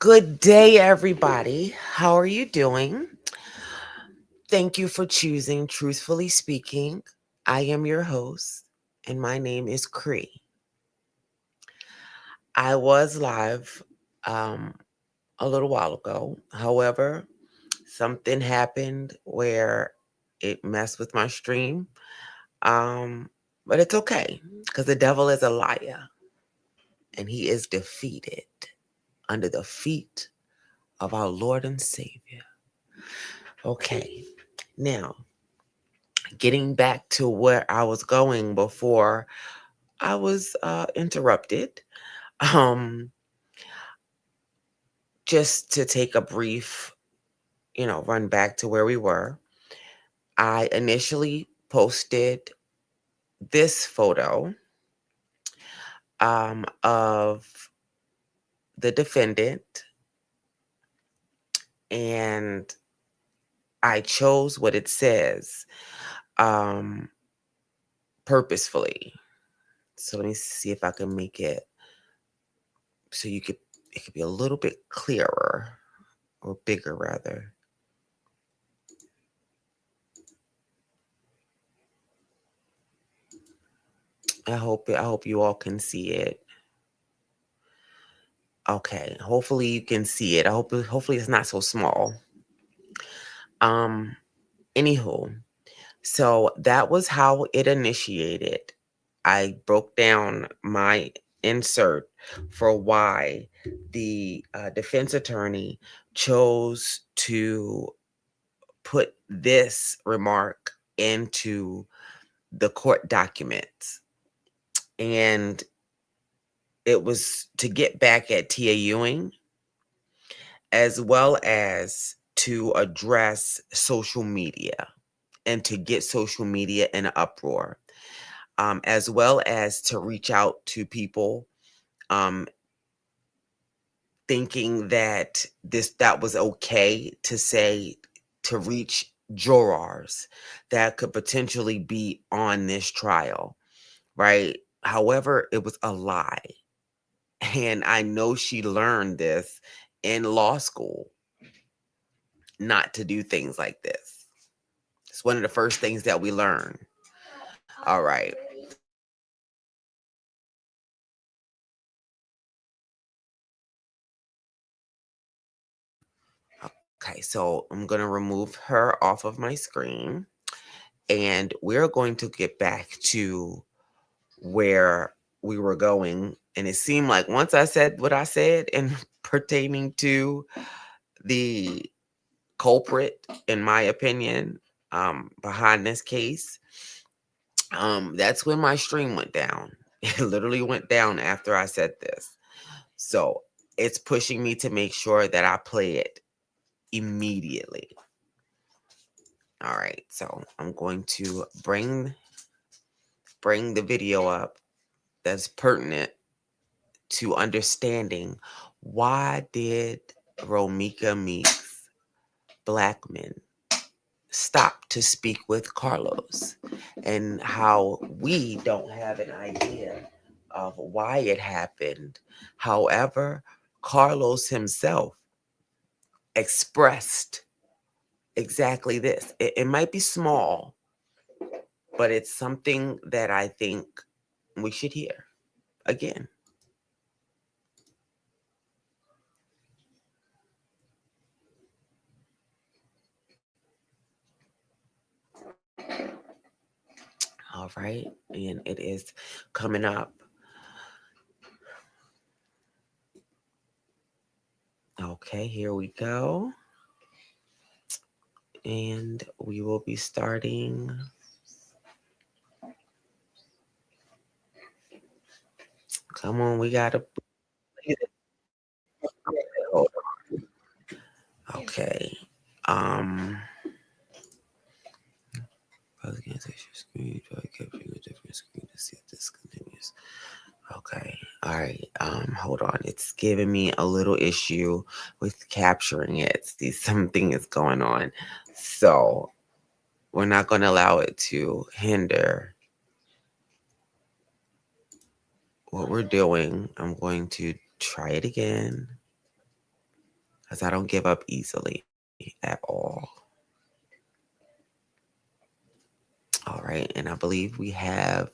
Good day, everybody. How are you doing? Thank you for choosing Truthfully Speaking. I am your host, and my name is Cree. I was live um, a little while ago. However, something happened where it messed with my stream. But it's okay because the devil is a liar and he is defeated under the feet of our Lord and Savior. Okay, now getting back to where I was going before I was interrupted. Um, just to take a brief, run back to where we were. I initially posted this photo of the defendant, and I chose what it says um, purposefully. So let me see if I can make it so it could be a little bit clearer or bigger rather. I hope you all can see it. Okay, hopefully you can see it. Hopefully it's not so small. Um Anywho, so that was how it initiated. I broke down my insert for why the defense attorney chose to put this remark into the court documents. And it was to get back at Tia Ewing, as well as to address social media and to get social media in an uproar, as well as to reach out to people um, thinking that that was okay to say, to reach jurors that could potentially be on this trial, right? However, it was a lie. And I know she learned this in law school, not to do things like this. It's one of the first things that we learn. All right. Okay, so I'm going to remove her off of my screen, and we're going to get back to where we were going. And it seemed like once I said what I said in pertaining to the culprit, in my opinion, behind this case, that's when my stream went down. It literally went down after I said this. So it's pushing me to make sure that I play it immediately. All right, so I'm going to bring the video up that's pertinent to understanding why did Romeca Meeks Blackman stop to speak with Carlos, and how we don't have an idea of why it happened. However, Carlos himself expressed exactly this. It might be small, but it's something that I think we should hear again. All right. And it is coming up. Okay, here we go. And we will be starting. Come on, we got to. Okay. Um. Against your screen, try capturing a different screen to see if this continues. Okay. All right. Hold on. It's giving me a little issue with capturing it. See, something is going on. So we're not going to allow it to hinder what we're doing. I'm going to try it again. because I don't give up easily at all. All right, and I believe we have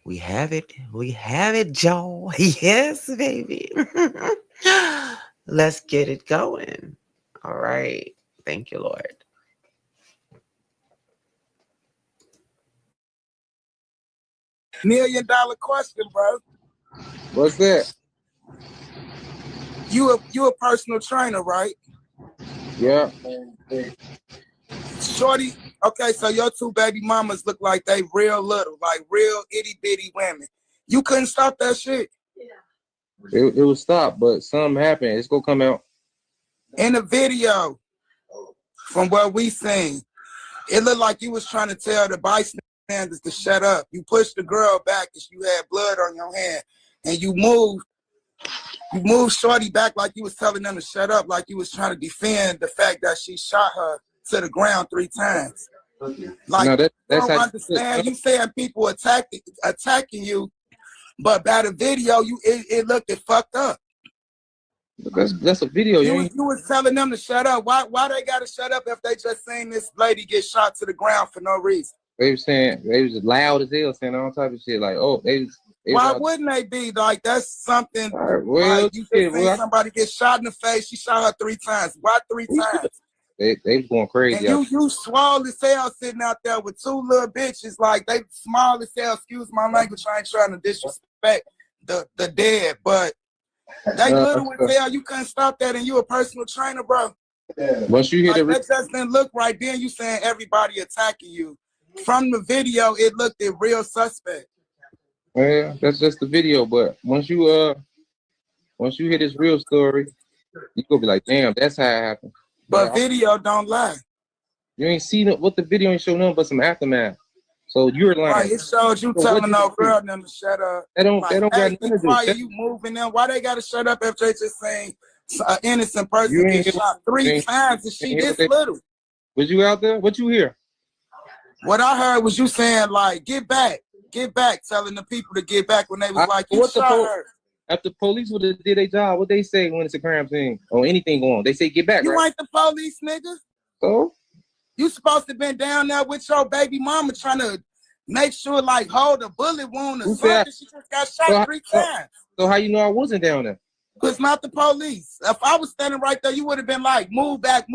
it, Joe. Yes, baby. Let's get it going. All right. Thank you, Lord. $1,000,000 question, bro. What's that? You a personal trainer, right? Yeah. Shorty, okay, so your two baby mamas look like they real little, like real itty bitty women. You couldn't stop that shit. It was stopped, but something happened. It's gonna come out. In the video, from what we seen, it looked like you was trying to tell the bystanders to shut up. You pushed the girl back because you had blood on your hand, and you moved Shorty back like you was telling them to shut up, like you was trying to defend the fact that she shot her to the ground 3 times. Like, No, you that's don't how. understand. You saying people attacking you, but by the video, it looked fucked up. That's a video. You was telling them to shut up. Why they gotta shut up if they just seen this lady get shot to the ground for no reason? They were saying they was loud as hell, saying all type of shit. Like, oh, Why wouldn't they be? Like, that's something. Right, well, like, you just seen somebody get shot in the face. She shot her 3 times. Why 3 times? They was going crazy. And you swole as hell sitting out there with 2 little bitches. Like, they small as hell. Excuse my language. I ain't trying to disrespect the dead, but they little as hell. You couldn't stop that, and you a personal trainer, bro. Once you hear like, that just didn't look right. Then you saying everybody attacking you. From the video, it looked a real suspect. Yeah, that's just the video. But once you hear this real story, you gonna be like, damn, that's how it happened. But video don't lie. You ain't seen what the video ain't showing nothing but some aftermath. So you're lying. Right, it showed you telling no girl them to shut up. They don't hey, got nothing to do. You moving them? Why they gotta shut up if they just saying an innocent person get shot 3 times and she this little? Was you out there? What you hear? What I heard was you saying like, get back, telling the people to get back when they was like, you shot her. If the police would have did their job, what they say when it's a crime scene or anything going on? They say get back. You right? ain't the police, nigga. So you supposed to been down there with your baby mama trying to make sure, like, hold a bullet wound or something. She just got shot 3 times. So how you know I wasn't down there? Because not the police. If I was standing right there, you would have been like, move back,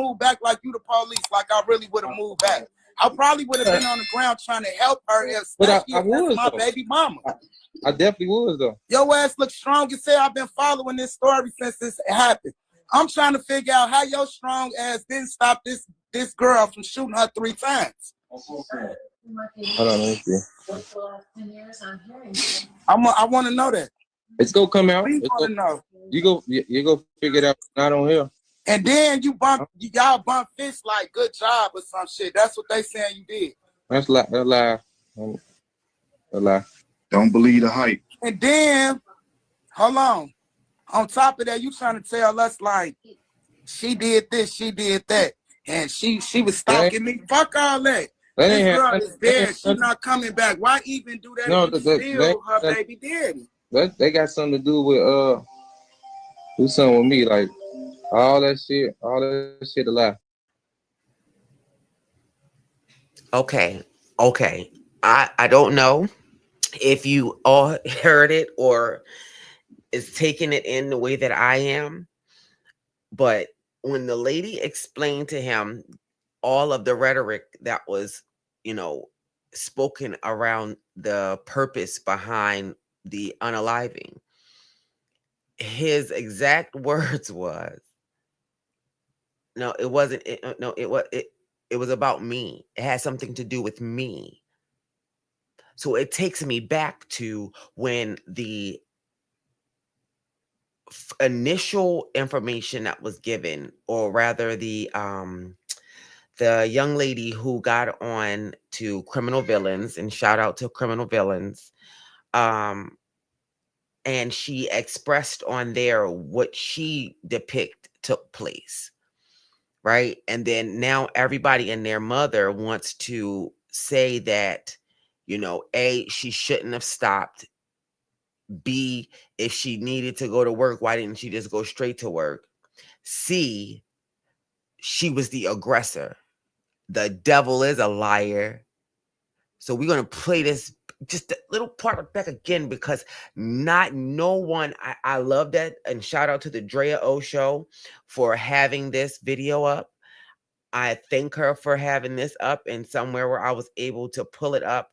like you the police. Like I really would have moved back. I probably would have been on the ground trying to help her, especially if that's my baby mama. I definitely was, though. Your ass looks strong as hell. I've been following this story since this happened. I'm trying to figure out how your strong ass didn't stop this girl from shooting her 3 times. Hold on, let me see. I want to know that. It's gonna come out. You want to know. You go figure it out. Not on here. And then y'all bump fists like good job or some shit. That's what they saying you did. That's a lie. A lie. Don't believe the hype. And then, hold on. On top of that, you trying to tell us like she did this, she did that, and she was stalking me. Fuck all that. This girl is dead. She's not coming back. Why even do that? No, steal her baby daddy. They got something to do with do something with me, like all that shit a lie. Okay. I don't know if you all heard it or is taking it in the way that I am, but when the lady explained to him all of the rhetoric that was, spoken around the purpose behind the unaliving, his exact words was, no, it wasn't. It was about me. It had something to do with me. So it takes me back to when the initial information that was given, or rather the young lady who got on to Criminal Villains, and shout out to Criminal Villains, and she expressed on there what she depict took place, right? And then now everybody and their mother wants to say that, A, she shouldn't have stopped. B, if she needed to go to work, why didn't she just go straight to work? C, she was the aggressor. The devil is a liar. So we're gonna play this just a little part of back again because not no one I love that, and shout out to the Drea O show for having this video up. I thank her for having this up and somewhere where I was able to pull it up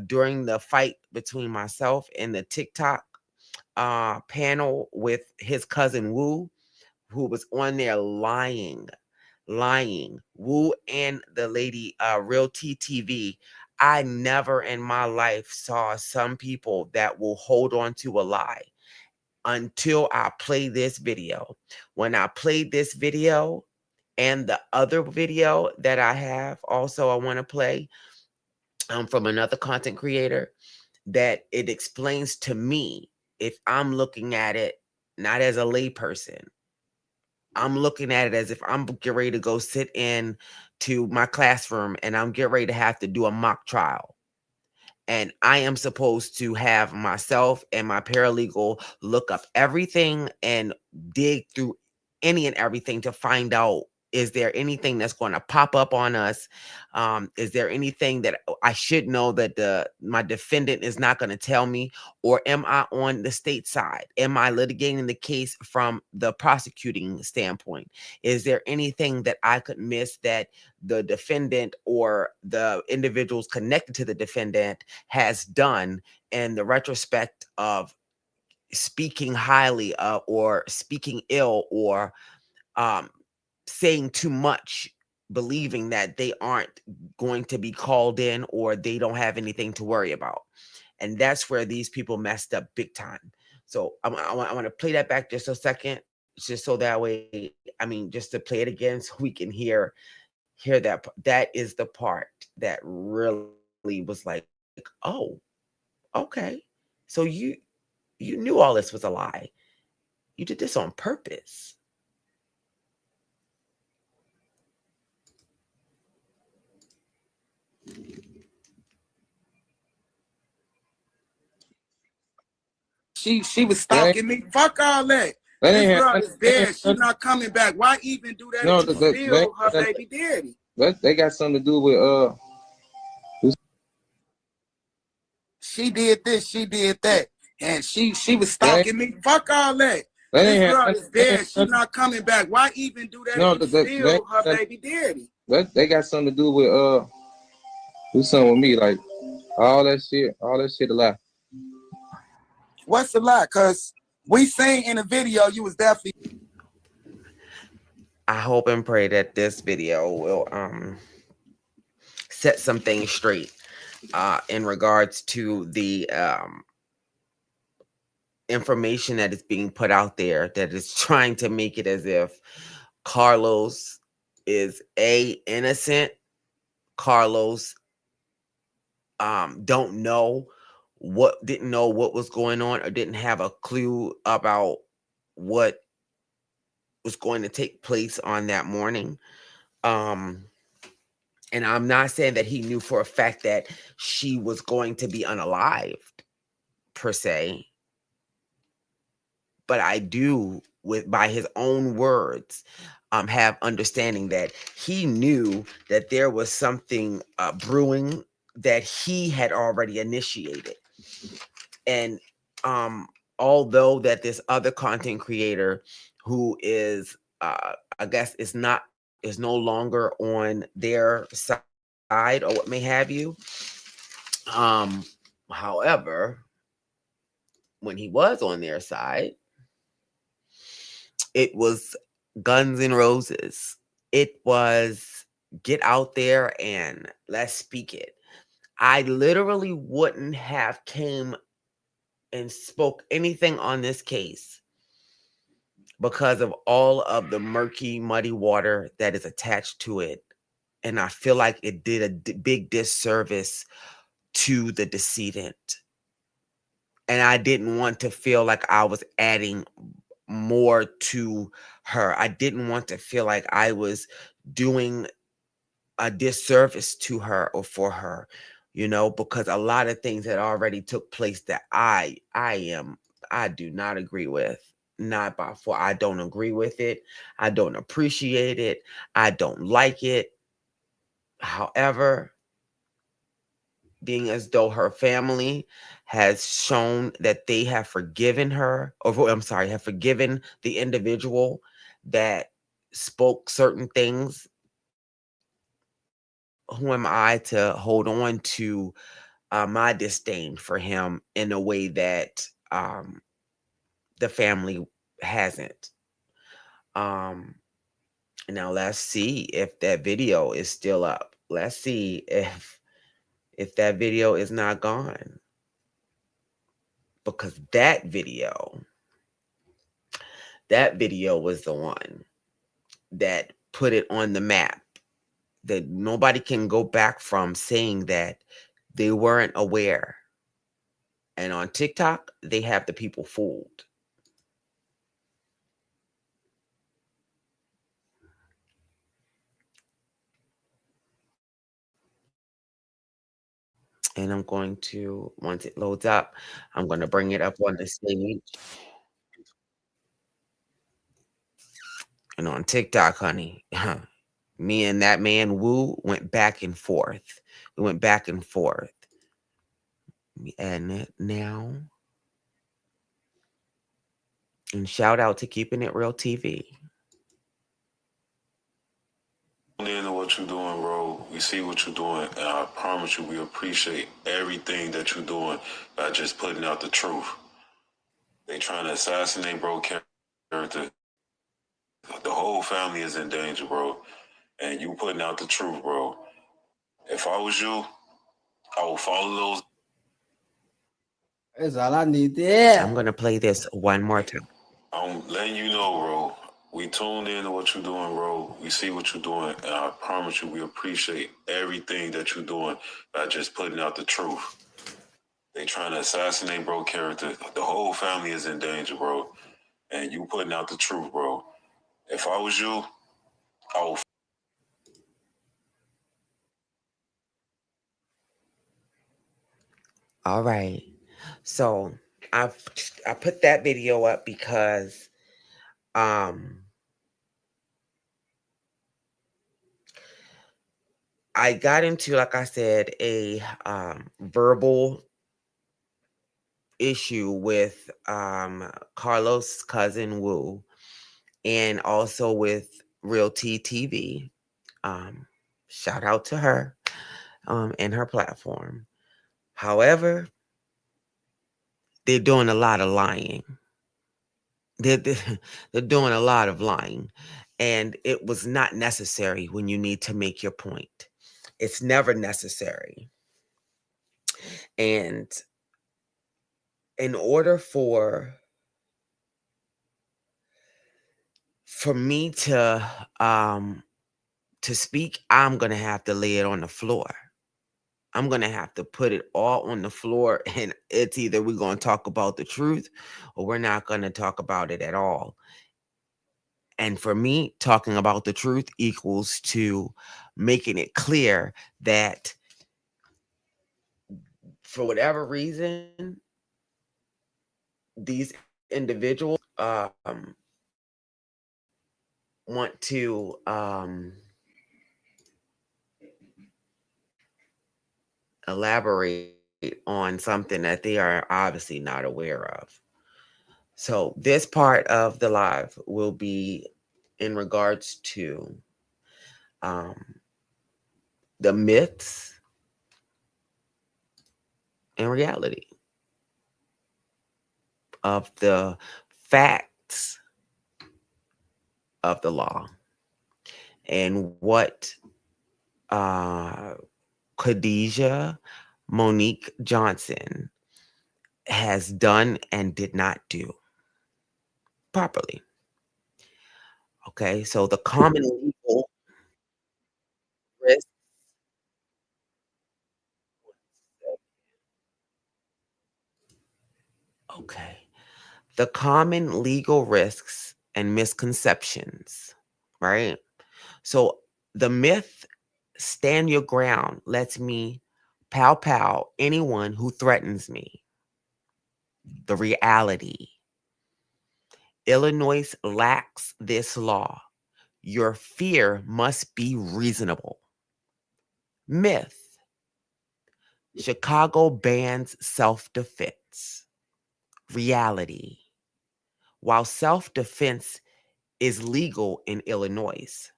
during the fight between myself and the TikTok panel with his cousin Wu, who was on there lying. Wu and the lady Real TTV. I never in my life saw some people that will hold on to a lie until I play this video. When I played this video and the other video that I have also I want to play from another content creator, that it explains to me, if I'm looking at it not as a layperson, I'm looking at it as if I'm getting ready to go sit in to my classroom and I'm getting ready to have to do a mock trial. And I am supposed to have myself and my paralegal look up everything and dig through any and everything to find out, is there anything that's going to pop up on us? Is there anything that I should know that my defendant is not going to tell me? Or am I on the state side? Am I litigating the case from the prosecuting standpoint? Is there anything that I could miss that the defendant or the individuals connected to the defendant has done in the retrospect of speaking highly or speaking ill or um, saying too much, believing that they aren't going to be called in or they don't have anything to worry about. And that's where these people messed up big time. So I want to play that back just a second, just so that way, I mean, just to play it again so we can hear that. That is the part that really was like, oh, okay. So you knew all this was a lie. You did this on purpose. She was That stalking me. Fuck all that. This ain't have girl nothing. is That ain't dead. She nothing. not coming back. Why even do that No, if you that still her ain't nothing. baby daddy? They got something to do with She did this, she did that. And she was that stalking me. Fuck all that. This ain't have girl nothing. is That ain't dead. She nothing. not coming back. Why even do that if No, you that ain't still her nothing. baby daddy? They got something to do with do something with me, like all that shit a lie. What's the lie? Cause we seen in the video you was definitely I hope and pray that this video will set some things straight in regards to the information that is being put out there that is trying to make it as if Carlos is innocent. Carlos don't know didn't know what was going on or didn't have a clue about what was going to take place on that morning. Um and I'm not saying that he knew for a fact that she was going to be unalived per se, but I do, with by his own words, have understanding that he knew that there was something brewing that he had already initiated. And although that this other content creator who is I guess is no longer on their side or what may have you, um however, when he was on their side, it was guns and roses. It was get out there and let's speak it. I literally wouldn't have came and spoke anything on this case because of all of the murky, muddy water that is attached to it. And I feel like it did a big disservice to the decedent. And I didn't want to feel like I was adding more to her. I didn't want to feel like I was doing a disservice to her or for her, because a lot of things had already took place that I do not agree with. not by for I don't agree with it. I don't appreciate it. I don't like it. However, being as though her family has shown that they have forgiven her, or I'm sorry, have forgiven the individual that spoke certain things, who am I to hold on to my disdain for him in a way that the family hasn't? Um, Now let's see if that video is still up. Let's see if that video is not gone, because that video was the one that put it on the map, that nobody can go back from saying that they weren't aware. And on TikTok, they have the people fooled. And I'm going to, once it loads up, I'm going to bring it up on the stage. And on TikTok, honey, me and that man Woo went back and forth. We went back and forth. And now, and shout out to Keeping It Real TV. Into what you're doing, bro. We see what you're doing, and I promise you, we appreciate everything that you're doing by just putting out the truth. They trying to assassinate, bro, character. The whole family is in danger, bro, and you putting out the truth, bro. If I was you, I will follow those. That's all I need. I'm going to play this one more time. I'm letting you know, bro. We tuned in to what you're doing, bro. We see what you're doing, and I promise you, we appreciate everything that you're doing by just putting out the truth. They trying to assassinate, bro, character. The whole family is in danger, bro, and you putting out the truth, bro. If I was you, I will. All right. So I I put that video up because um I got into, like I said, a verbal issue with Carlos' cousin Wu, and also with Realty TV. Um, Shout out to her and her platform. However, they're doing a lot of lying. They're, they're doing a lot of lying. And it was not necessary when you need to make your point. It's never necessary. And in order for me to speak, I'm gonna have to lay it on the floor. I'm gonna have to put it all on the floor, and it's either we're gonna talk about the truth or we're not gonna talk about it at all. And for me, talking about the truth equals to making it clear that for whatever reason, these individuals want to elaborate on something that they are obviously not aware of. So this part of the live will be in regards to um, the myths and reality of the facts of the law, and what uh, Khadijah Monique Johnson has done and did not do properly. Okay, so the common legal risk. Okay, the common legal risks and misconceptions, right? So the myth, stand your ground, lets me pow pow anyone who threatens me. The reality Illinois lacks this law. Your fear must be reasonable. Myth. Chicago bans self-defense. Reality. While self-defense is legal in Illinois,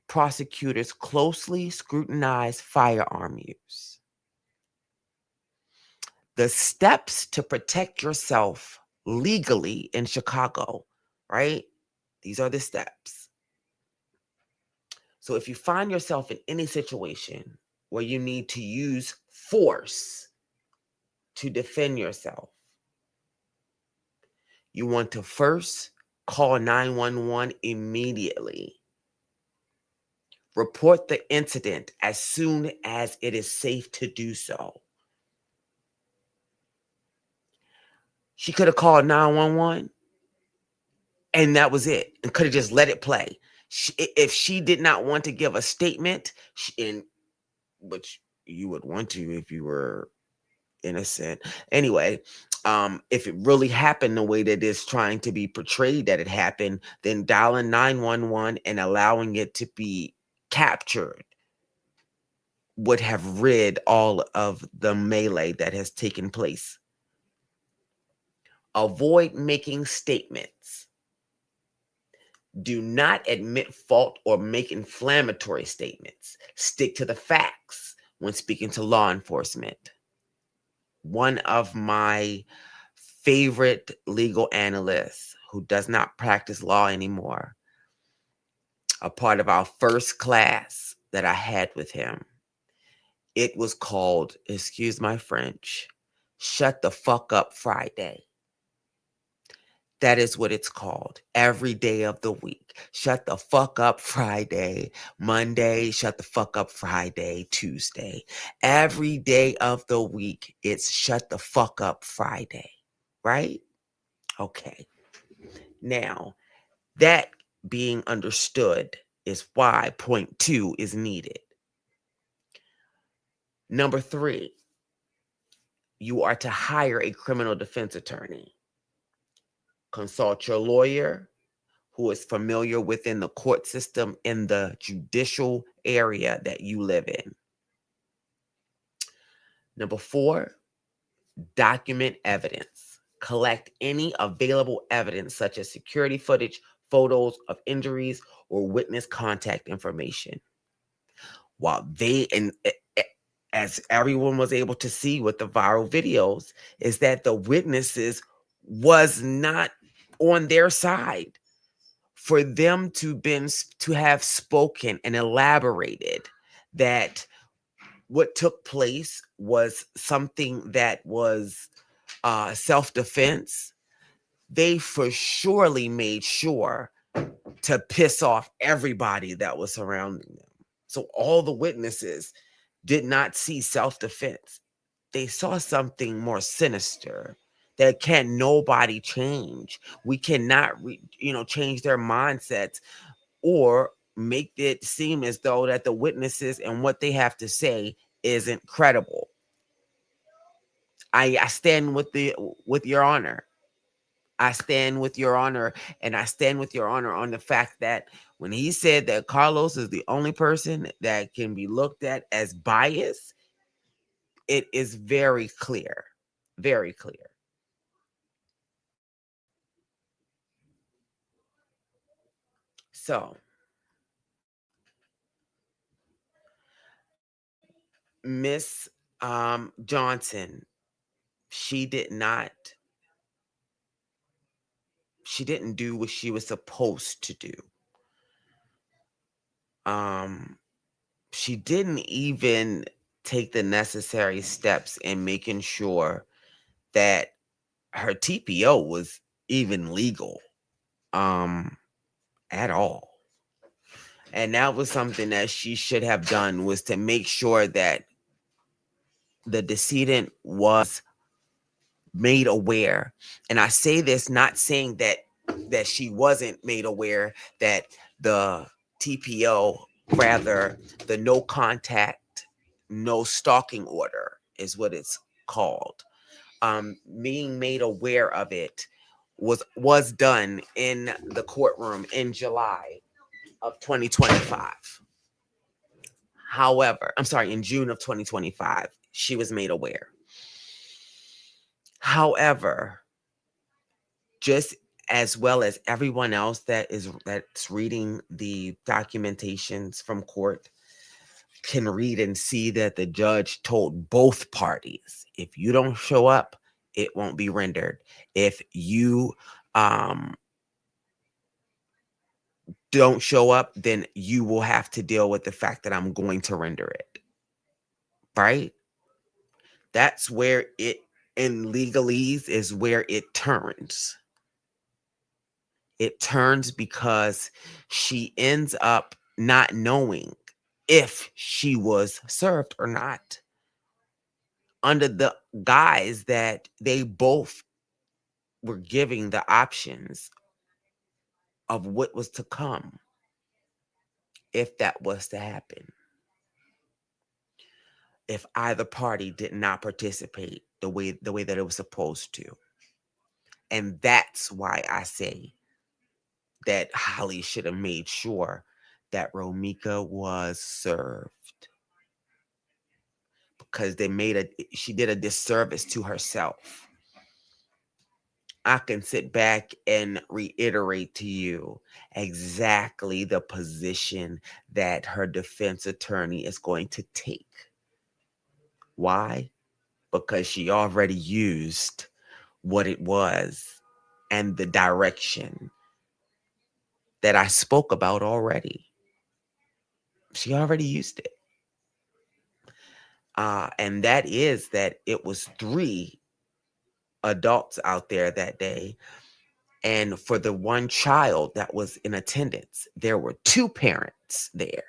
prosecutors closely scrutinize firearm use. The steps to protect yourself legally in Chicago, right? These are the steps. So if you find yourself in any situation where you need to use force to defend yourself, you want to first call 911 immediately. Report the incident as soon as it is safe to do so. She could have called 911 and that was it, and could have just let it play. If she did not want to give a statement, which you would want to if you were innocent. Anyway, if it really happened the way that it's trying to be portrayed that it happened, then dialing 911 and allowing it to be captured would have rid all of the melee that has taken place. Avoid making statements. Do not admit fault or make inflammatory statements. Stick to the facts when speaking to law enforcement. One of my favorite legal analysts who does not practice law anymore, a part of our first class that I had with him, it was called, excuse my French, Shut the Fuck Up Friday. That is what it's called every day of the week. Shut the fuck up Friday, Monday, shut the fuck up Friday, Tuesday. Every day of the week, it's shut the fuck up Friday, right? Okay. Now, that being understood is why point 2 is needed. Number 3, you are to hire a criminal defense attorney. Consult your lawyer who is familiar within the court system in the judicial area that you live in. Number 4, document evidence. Collect any available evidence such as security footage, photos of injuries, or witness contact information. While as everyone was able to see with the viral videos, is that the witnesses was not on their side. For them to have spoken and elaborated that what took place was something that was self-defense, they for surely made sure to piss off everybody that was surrounding them. So all the witnesses did not see self-defense. They saw something more sinister that can nobody change. We cannot, change their mindsets or make it seem as though that the witnesses and what they have to say isn't credible. I stand with your honor. I stand with your honor, and I stand with your honor on the fact that when he said that Carlos is the only person that can be looked at as biased, it is very clear. Very clear. So, Miss Johnson, she didn't do what she was supposed to do. She didn't even take the necessary steps in making sure that her TPO was even legal at all. And that was something that she should have done, was to make sure that the decedent was made aware. And I say this not saying that she wasn't made aware that the TPO, rather the no contact, no stalking order is what it's called. Being made aware of it was done in the courtroom in July of 2025. However, I'm sorry, in June of 2025, she was made aware. However, just as well as everyone else that's reading the documentations from court can read and see that the judge told both parties, if you don't show up, it won't be rendered. If you don't show up, then you will have to deal with the fact that I'm going to render it. Right? That's where it, in legalese, is where it turns. It turns because she ends up not knowing if she was served or not, under the guise that they both were giving the options of what was to come if that was to happen, if either party did not participate the way that it was supposed to. And that's why I say that Holly should have made sure that Romeca was served, because she did a disservice to herself. I can sit back and reiterate to you exactly the position that her defense attorney is going to take. Why? Because she already used what it was and the direction that I spoke about already. She already used it. And that is that it was 3 adults out there that day. And for the one child that was in attendance, there were 2 parents there.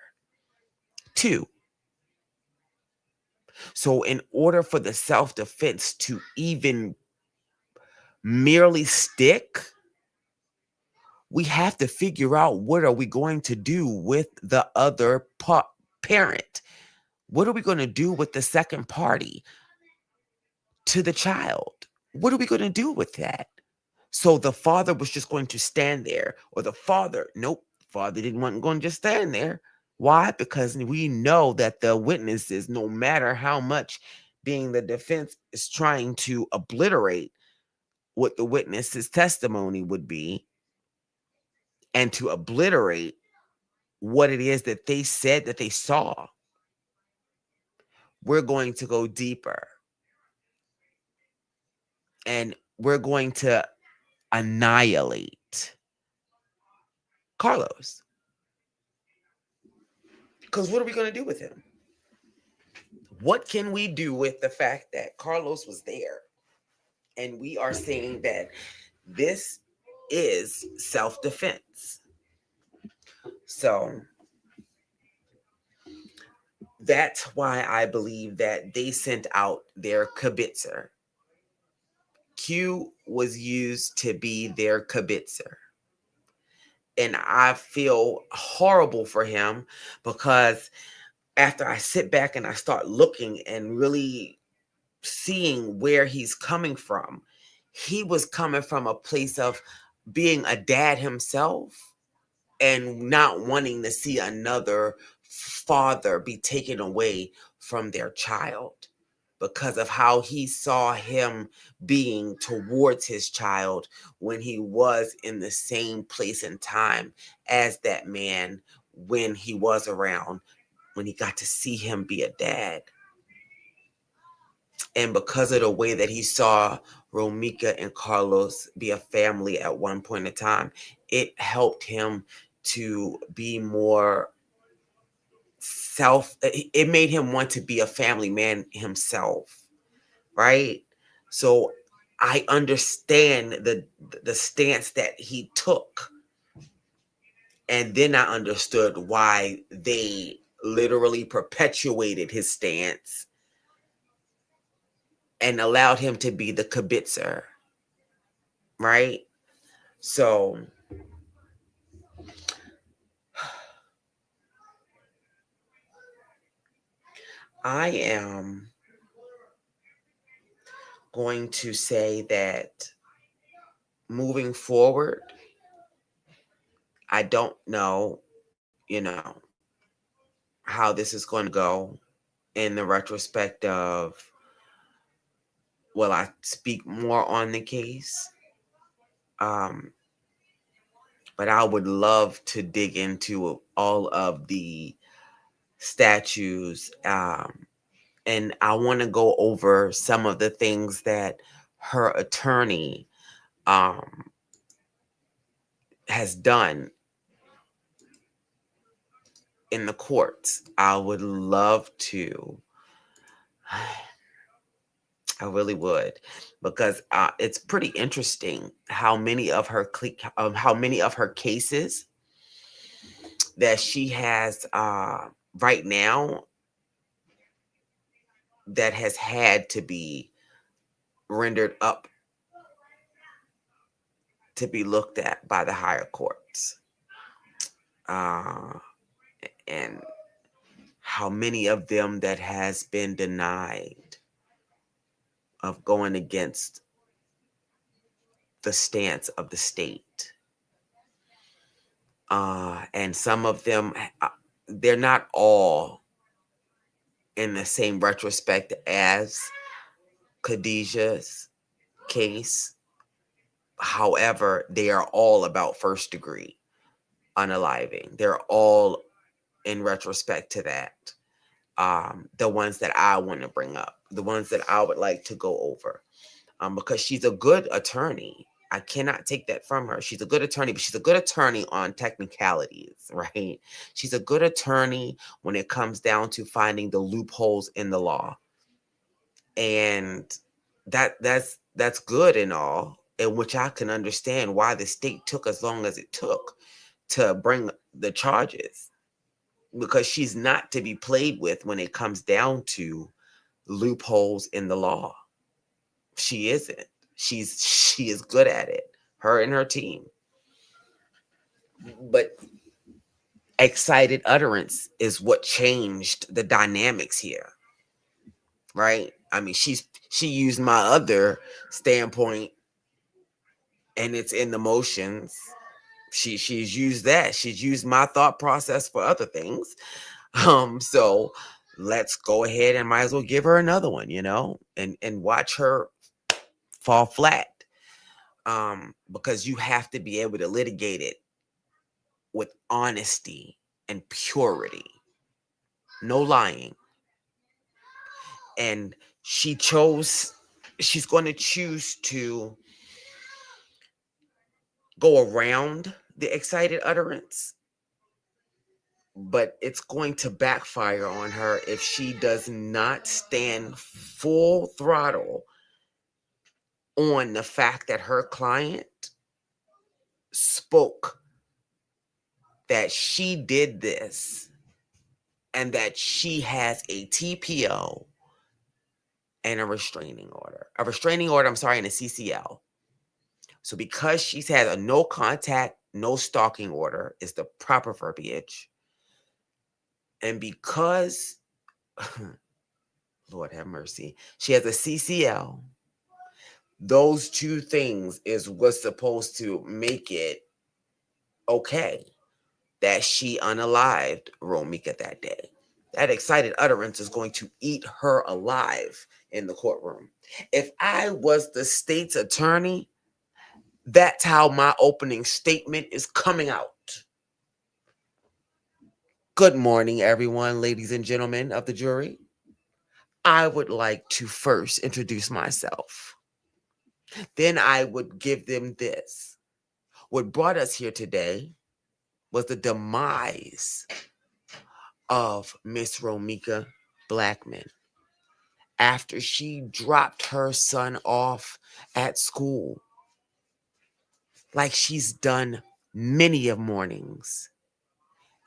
2. So in order for the self-defense to even merely stick, we have to figure out, what are we going to do with the other parent? What are we going to do with the second party to the child? What are we going to do with that? So the father was just going to stand there, or the father, nope, father didn't want going to just stand there. Why? Because we know that the witnesses, no matter how much being the defense is trying to obliterate what the witness's testimony would be, and to obliterate what it is that they said that they saw, we're going to go deeper. And we're going to annihilate Carlos. Because what are we going to do with him? What can we do with the fact that Carlos was there? And we are saying that this is self-defense. So that's why I believe that they sent out their kibitzer. Q was used to be their kibitzer. And I feel horrible for him, because after I sit back and I start looking and really seeing where he's coming from, he was coming from a place of being a dad himself and not wanting to see another father be taken away from their child, because of how he saw him being towards his child when he was in the same place and time as that man, when he was around, when he got to see him be a dad. And because of the way that he saw Romeca and Carlos be a family at one point in time, it helped him to be more it made him want to be a family man himself, right? So I understand the stance that he took. And then I understood why they literally perpetuated his stance and allowed him to be the kibitzer, right? So I am going to say that moving forward, I don't know, how this is going to go in the retrospect of, will I speak more on the case? But I would love to dig into all of the statues. And I want to go over some of the things that her attorney has done in the courts. I would love to. I really would, because it's pretty interesting how many of her cases that she has right now that has had to be rendered up to be looked at by the higher courts, and how many of them that has been denied of going against the stance of the state. And some of them, they're not all in the same retrospect as Khadijah's case. However, they are all about first degree unaliving. They're all in retrospect to that. The ones that I want to bring up, the ones that I would like to go over, because she's a good attorney. I cannot take that from her. She's a good attorney, but she's a good attorney on technicalities, right? She's a good attorney when it comes down to finding the loopholes in the law. And that's good and all, in which I can understand why the state took as long as it took to bring the charges, because she's not to be played with when it comes down to loopholes in the law. She isn't. She is good at it, her and her team. But excited utterance is what changed the dynamics here, right? I mean, she used my other standpoint, and it's in the motions. She's used that. She's used my thought process for other things. So let's go ahead and might as well give her another one, and watch her fall flat. Because you have to be able to litigate it with honesty and purity, no lying. And she's going to choose to go around the excited utterance, but it's going to backfire on her if she does not stand full throttle on the fact that her client spoke that she did this and that she has a TPO and a restraining order. A restraining order, I'm sorry, and a CCL. So because she's had a no contact, no stalking order is the proper verbiage. And because, Lord have mercy, she has a CCL, those two things is what's supposed to make it okay that she unalived Romeca that day. That excited utterance is going to eat her alive in the courtroom. If I was the state's attorney, that's how my opening statement is coming out. Good morning, everyone, ladies and gentlemen of the jury. I would like to first introduce myself. Then I would give them this. What brought us here today was the demise of Miss Romeca Blackman after she dropped her son off at school, like she's done many of mornings.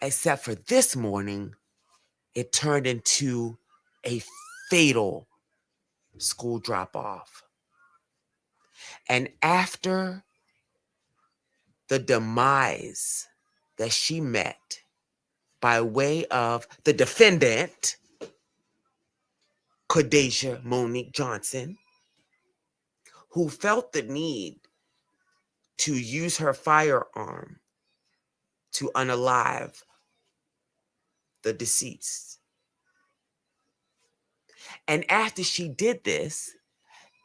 Except for this morning, it turned into a fatal school drop-off. And after the demise that she met by way of the defendant, Khadijah Monique Johnson, who felt the need to use her firearm to unalive the deceased. And after she did this,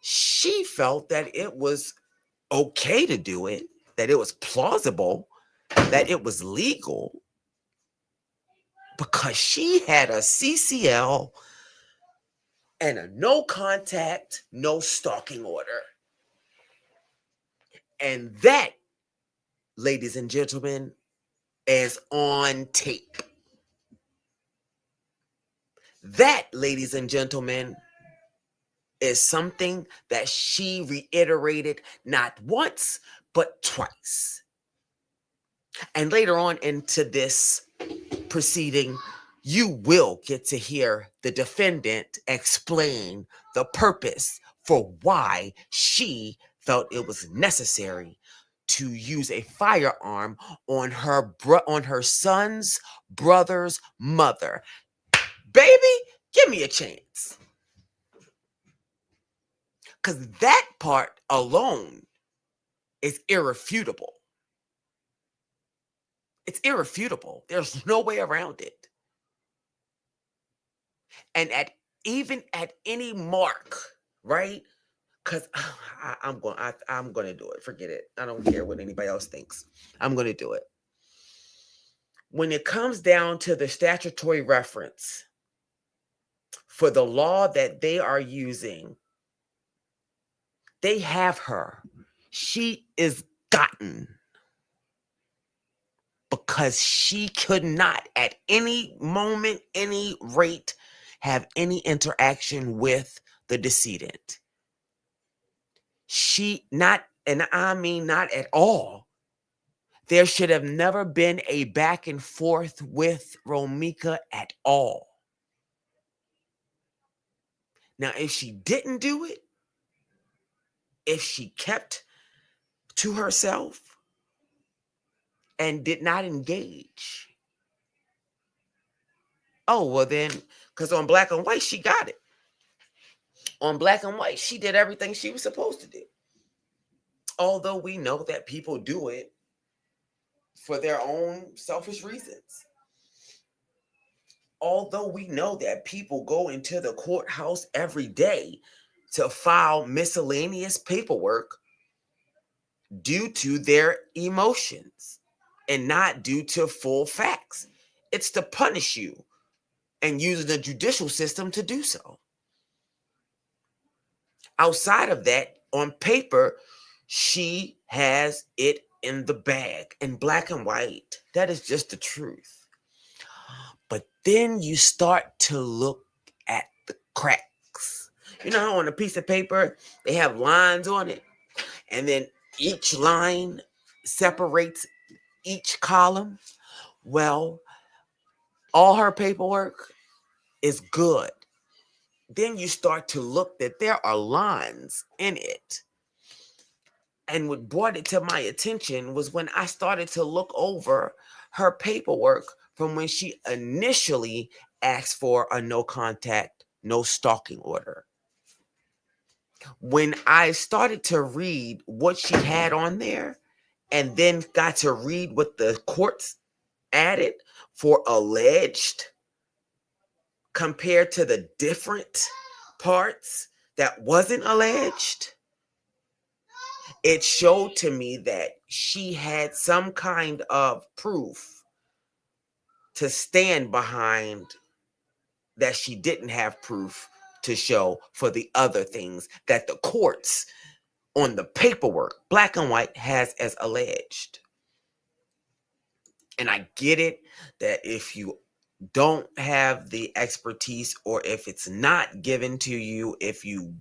she felt that it was okay to do it, that it was plausible, that it was legal, because she had a CCL and a no contact, no stalking order. And that, ladies and gentlemen, is on tape. That, ladies and gentlemen, is something that she reiterated not once, but twice. And later on into this proceeding, you will get to hear the defendant explain the purpose for why she felt it was necessary to use a firearm on her son's brother's mother. Baby, give me a chance. Because that part alone is irrefutable. It's irrefutable. There's no way around it. And even at any mark, right? Because I'm going to do it. Forget it. I don't care what anybody else thinks. I'm going to do it. When it comes down to the statutory reference for the law that they are using, they have her. She is gotten because she could not at any moment, any rate, have any interaction with the decedent. She not, and I mean not at all. There should have never been a back and forth with Romeca at all. Now, if she didn't do it, if she kept to herself and did not engage, oh, well then, because on Black and White, she got it. On Black and White, she did everything she was supposed to do. Although we know that people do it for their own selfish reasons. Although we know that people go into the courthouse every day to file miscellaneous paperwork due to their emotions and not due to full facts. It's to punish you and using the judicial system to do so. Outside of that, on paper, she has it in the bag in black and white. That is just the truth. But then you start to look at the cracks. You know how on a piece of paper, they have lines on it, and then each line separates each column? Well, all her paperwork is good. Then you start to look that there are lines in it. And what brought it to my attention was when I started to look over her paperwork from when she initially asked for a no contact, no stalking order. When I started to read what she had on there and then got to read what the courts added for alleged compared to the different parts that wasn't alleged, it showed to me that she had some kind of proof to stand behind that she didn't have proof to show for the other things that the courts on the paperwork, black and white, has as alleged. And I get it that if you don't have the expertise or if it's not given to you, if you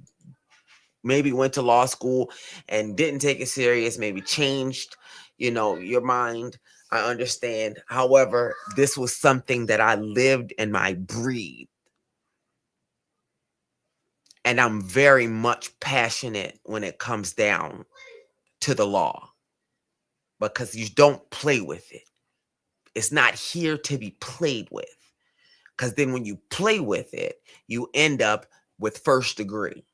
maybe went to law school and didn't take it serious, maybe changed, your mind, I understand. However, this was something that I lived and I breathed. And I'm very much passionate when it comes down to the law because you don't play with it. It's not here to be played with. Because then when you play with it, you end up with first degree.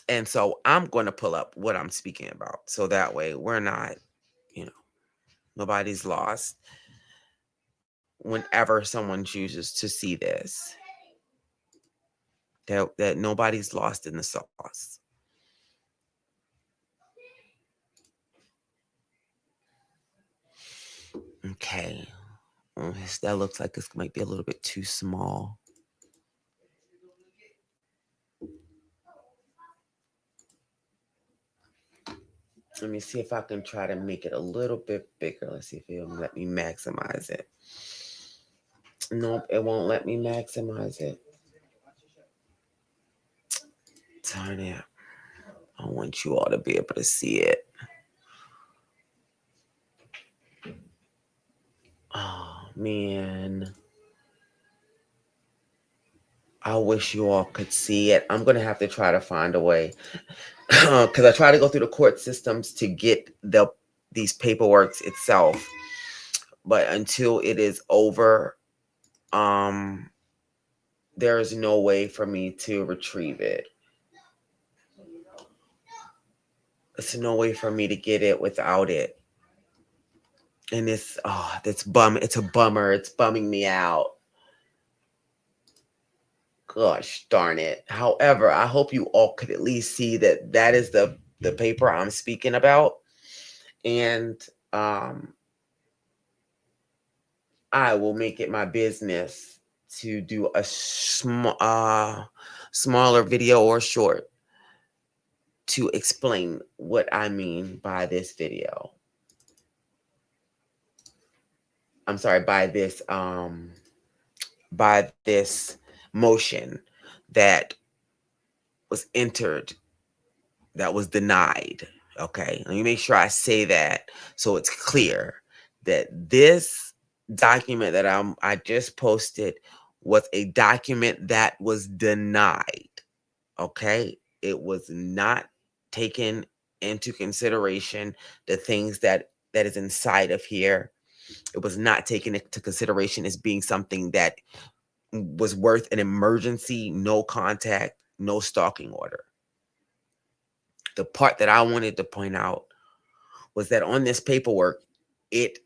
And so I'm going to pull up what I'm speaking about. So that way we're not, you know, nobody's lost whenever someone chooses to see this. That nobody's lost in the sauce. Okay. That looks like this might be a little bit too small. Let me see if I can try to make it a little bit bigger. Let's see if it'll let me maximize it. Nope, it won't let me maximize it. Darn it. I want you all to be able to see it. Oh, man. I wish you all could see it. I'm going to have to try to find a way. Because I try to go through the court systems to get these paperworks itself. But until it is over, there is no way for me to retrieve it. There's no way for me to get it without it. And it's it's a bummer. It's bumming me out. Gosh darn it. However, I hope you all could at least see that that is the paper I'm speaking about. And I will make it my business to do a smaller video or short to explain what I mean by this video. I'm sorry, by this motion that was entered, that was denied. Okay, let me make sure I say that so it's clear that this document that I just posted was a document that was denied. Okay, it was not taken into consideration. The things that is inside of here, it was not taken into consideration as being something that was worth an emergency, no contact, no stalking order. The part that I wanted to point out was that on this paperwork, it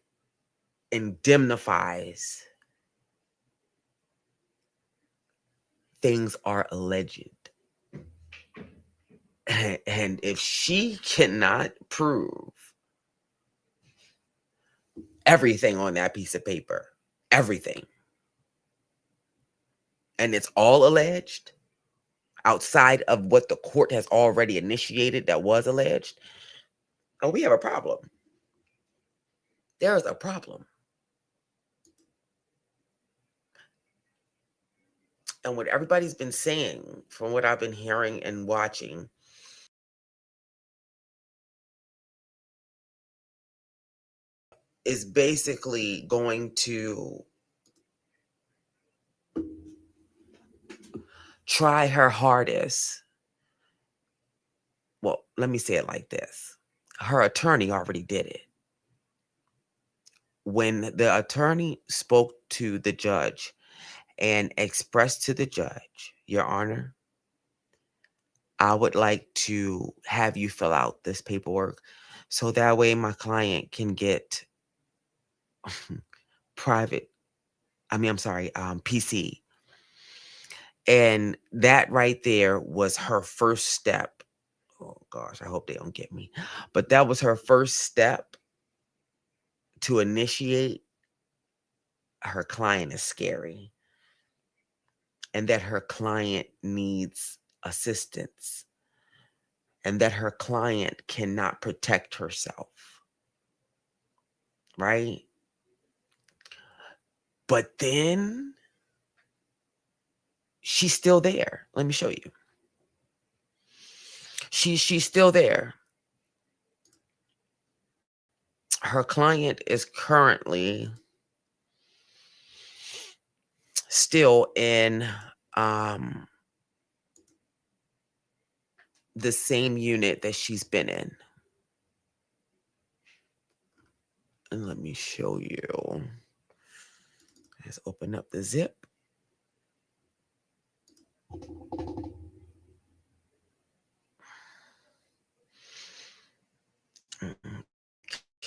indemnifies things are alleged. And if she cannot prove everything on that piece of paper, everything, and it's all alleged outside of what the court has already initiated that was alleged, oh, we have a problem. There is a problem. And what everybody's been saying, from what I've been hearing and watching, is basically going to try her hardest. Well, let me say it like this. Her attorney already did it. When the attorney spoke to the judge and expressed to the judge, Your Honor, I would like to have you fill out this paperwork so that way my client can get PC. And that right there was her first step. Oh gosh, I hope they don't get me. But that was her first step to initiate. Her client is scary. And that her client needs assistance. And that her client cannot protect herself. Right? But then she's still there. Let me show you. She's still there. Her client is currently still in the same unit that she's been in. And let me show you. Let's open up the zip.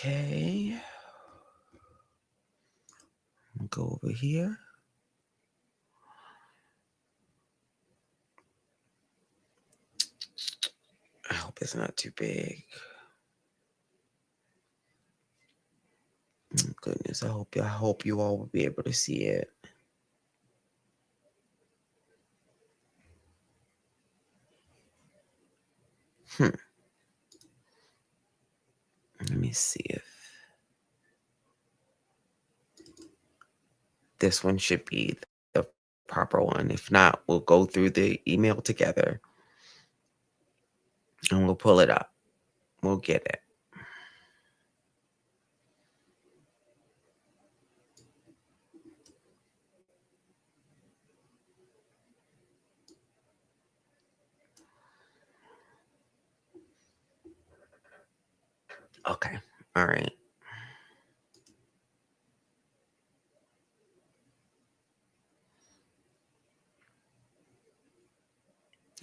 Okay. Go over here. I hope it's not too big. Goodness, I hope you all will be able to see it. Let me see if this one should be the proper one. If not, we'll go through the email together and we'll pull it up. We'll get it. Okay. All right.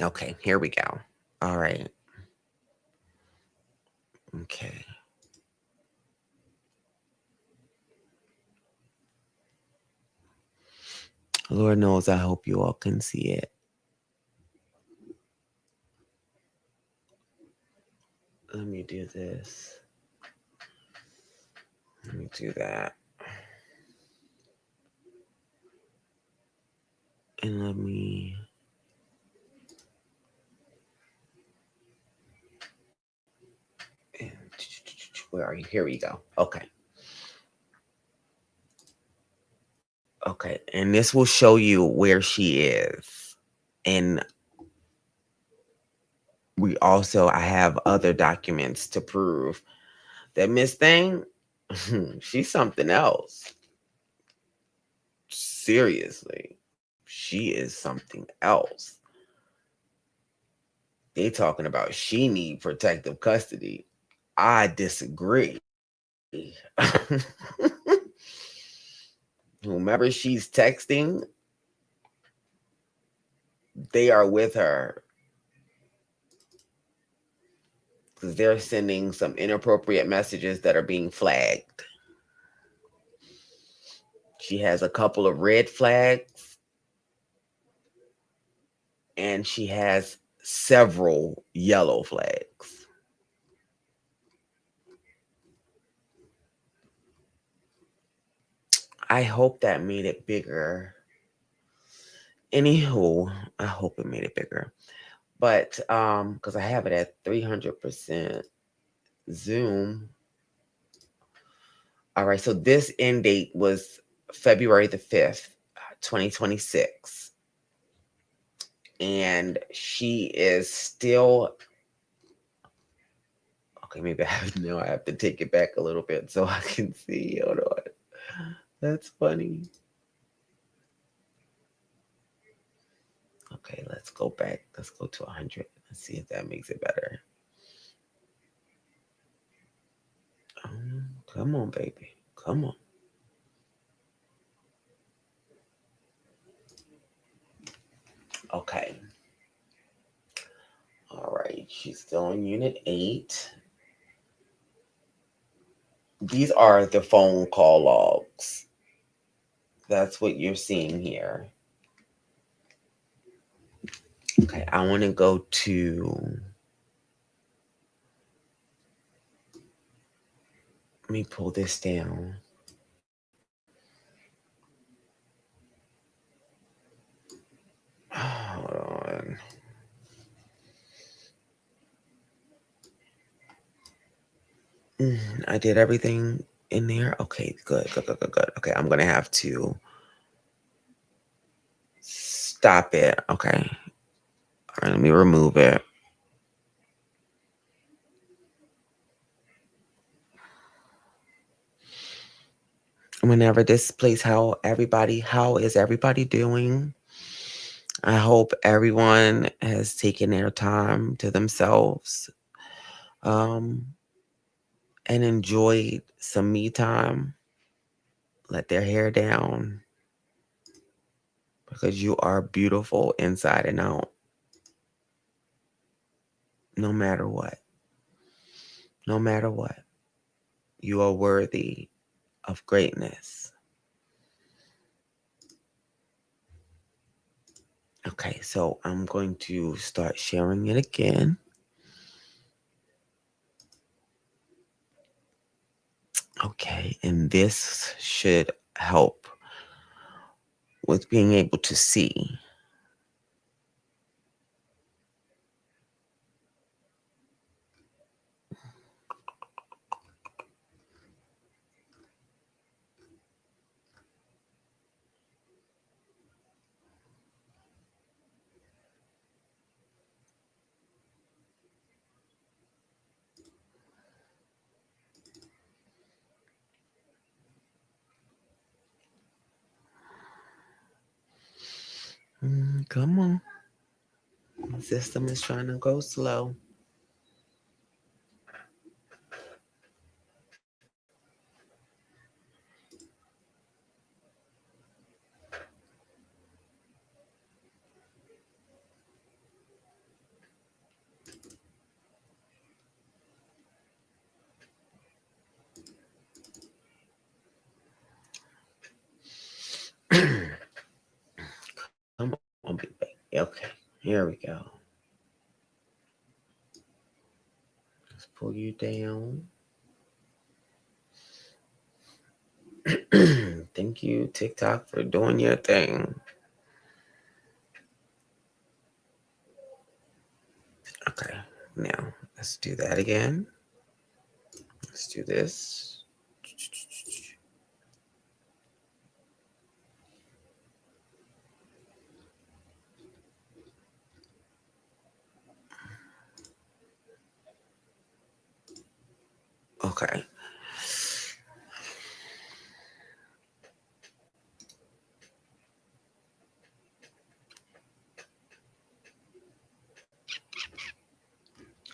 Okay, here we go. All right. Okay. Lord knows I hope you all can see it. Let me do this. Let me do that. And let me... Where are you? Here we go. Okay. Okay. And this will show you where she is. And I have other documents to prove that Miss Thing, she's something else. Seriously. She is something else. They talking about she need protective custody. I disagree. Whomever she's texting, they are with her because they're sending some inappropriate messages that are being flagged. She has a couple of red flags and she has several yellow flags. I hope that made it bigger. Anywho, I hope it made it bigger. But because I have it at 300% Zoom. All right, so this end date was February the 5th, 2026. And she is still... Okay, maybe I have to take it back a little bit so I can see. Hold on. That's funny. Okay, let's go back. Let's go to 100. Let's see if that makes it better. Come on, baby. Come on. Okay. All right. She's still in Unit 8. These are the phone call logs. That's what you're seeing here. Okay, I want to go to... Let me pull this down. Hold on. I did everything in there. Okay, good. Okay, I'm going to have to stop it. Okay. All right, let me remove it. Whenever this plays, how is everybody doing? I hope everyone has taken their time to themselves and enjoyed some me time. Let their hair down because you are beautiful inside and out. No matter what. No matter what. You are worthy of greatness. Okay, so I'm going to start sharing it again. Okay, and this should help with being able to see. Come on. The system is trying to go slow. Come on, big baby. Okay, here we go. Let's pull you down. Thank you, TikTok, for doing your thing. Okay, now let's do that again. Let's do this. Okay.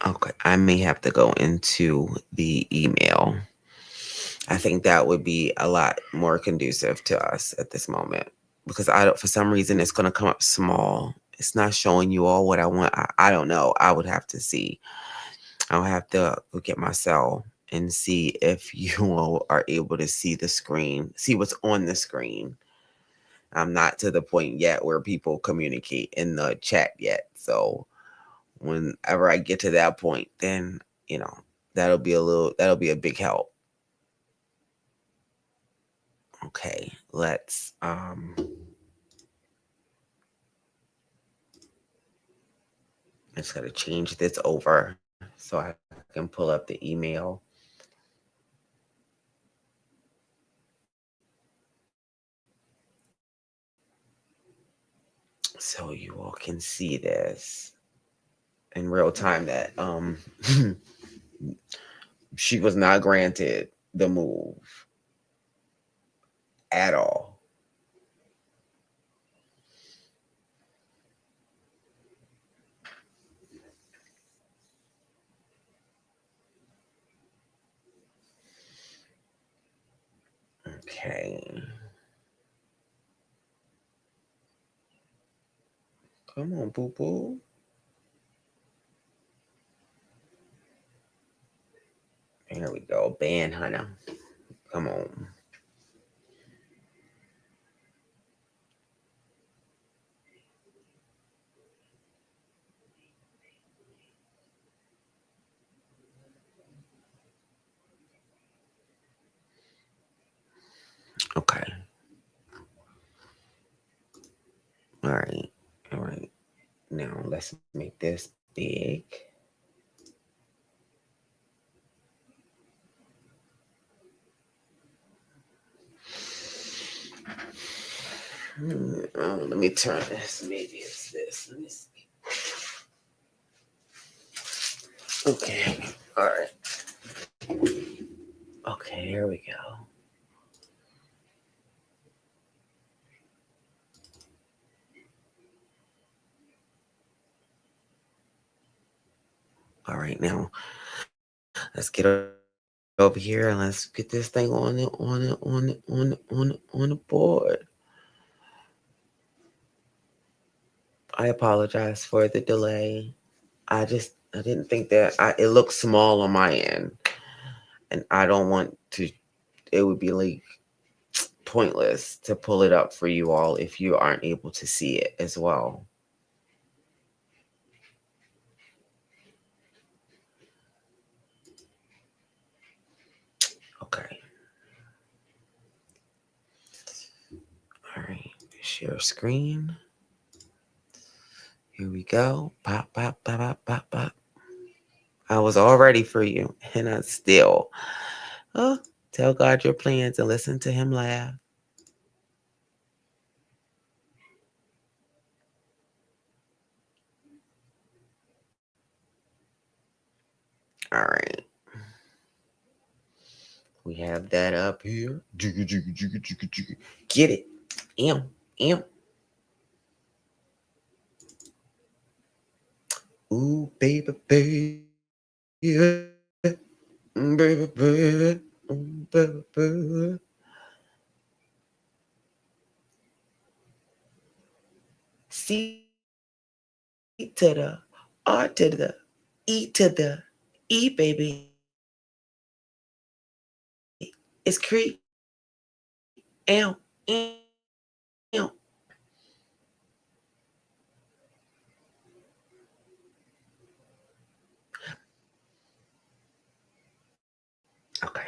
Okay, I may have to go into the email. I think that would be a lot more conducive to us at this moment because I don't, for some reason, it's going to come up small. It's not showing you all what I want. I don't know. I would have to see. I'll have to look at my cell and see if you all are able to see the screen, see what's on the screen. I'm not to the point yet where people communicate in the chat yet. So whenever I get to that point, then, that'll be a big help. Okay, let's I just gotta change this over so I can pull up the email. So you all can see this in real time that she was not granted the move at all. Okay. Come on, boo boo. Here we go. Ban Hunter. Come on. Okay. All right. All right. Now let's make this big. Let me turn this. Maybe it's this. Let me see. Okay. All right. Okay, here we go. All right, now let's get over here and let's get this thing on the board. I apologize for the delay. I didn't think that it looked small on my end. and I don't want to. It would be like pointless to pull it up for you all if you aren't able to see it as well. Okay. All right. Share screen. Here we go. Pop, pop, pop, pop, pop, pop. I was all ready for you, and I still. Oh, tell God your plans and listen to Him laugh. All right. We have that up here. Get it. Am. Am. Ooh, baby, baby. Baby, baby. Baby, baby. C to the R to the E to the E, baby. It's creep. Am. Am. Okay.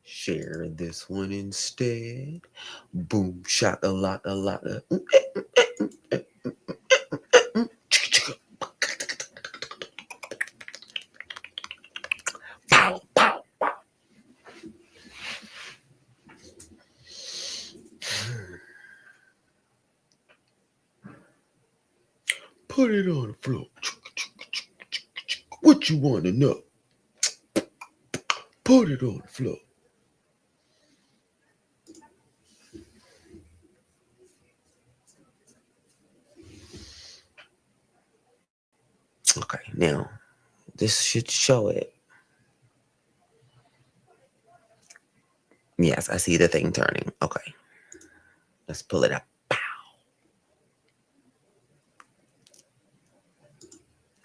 Share this one instead. Boom, shaka, laka, laka. Pow, pow, pow. Put it on the floor. What you want to know? Put it on the floor. Okay, now this should show it. Yes, I see the thing turning. Okay, let's pull it up.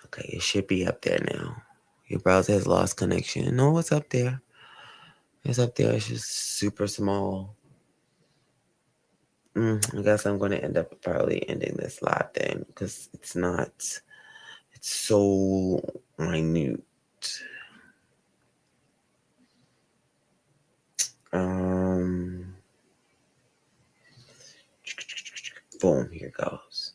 Okay, it should be up there now. Your browser has lost connection. No, it's up there. It's up there. It's just super small. I guess I'm going to end up probably ending this live then because it's not. It's so minute. Um. Boom. Here goes.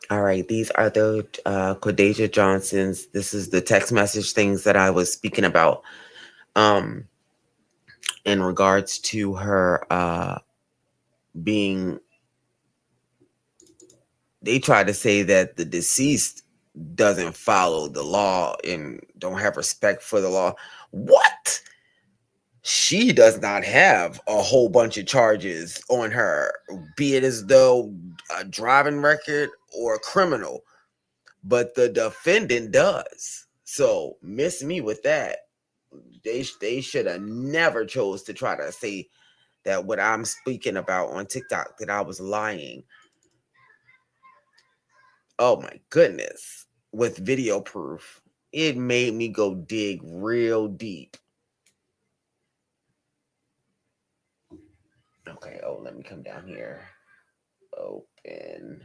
All right, these are the Cordeja Johnsons. This is the text message things that I was speaking about in regards to her being. They try to say that the deceased doesn't follow the law and don't have respect for the law. What? She does not have a whole bunch of charges on her, be it as though a driving record or a criminal, but the defendant does. So miss me with that. They should have never chose to try to say that what I'm speaking about on TikTok that I was lying. Oh my goodness. With video proof. It made me go dig real deep. Okay, oh, let me come down here. Open.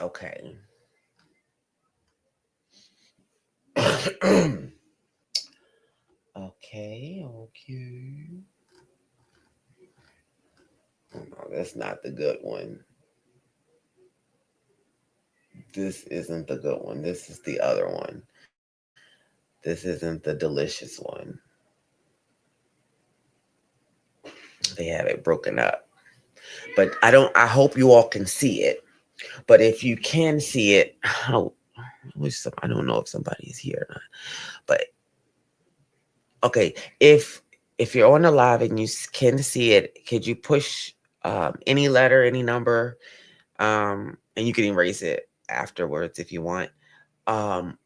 Okay. Okay, okay. Oh, no, that's not the good one. This isn't the good one. This is the other one. This isn't the delicious one. They have it broken up. But I hope you all can see it. But if you can see it, I don't know if somebody is here or not. But okay, if you're on the live and you can see it, could you push any letter, any number, and you can erase it afterwards if you want. Um,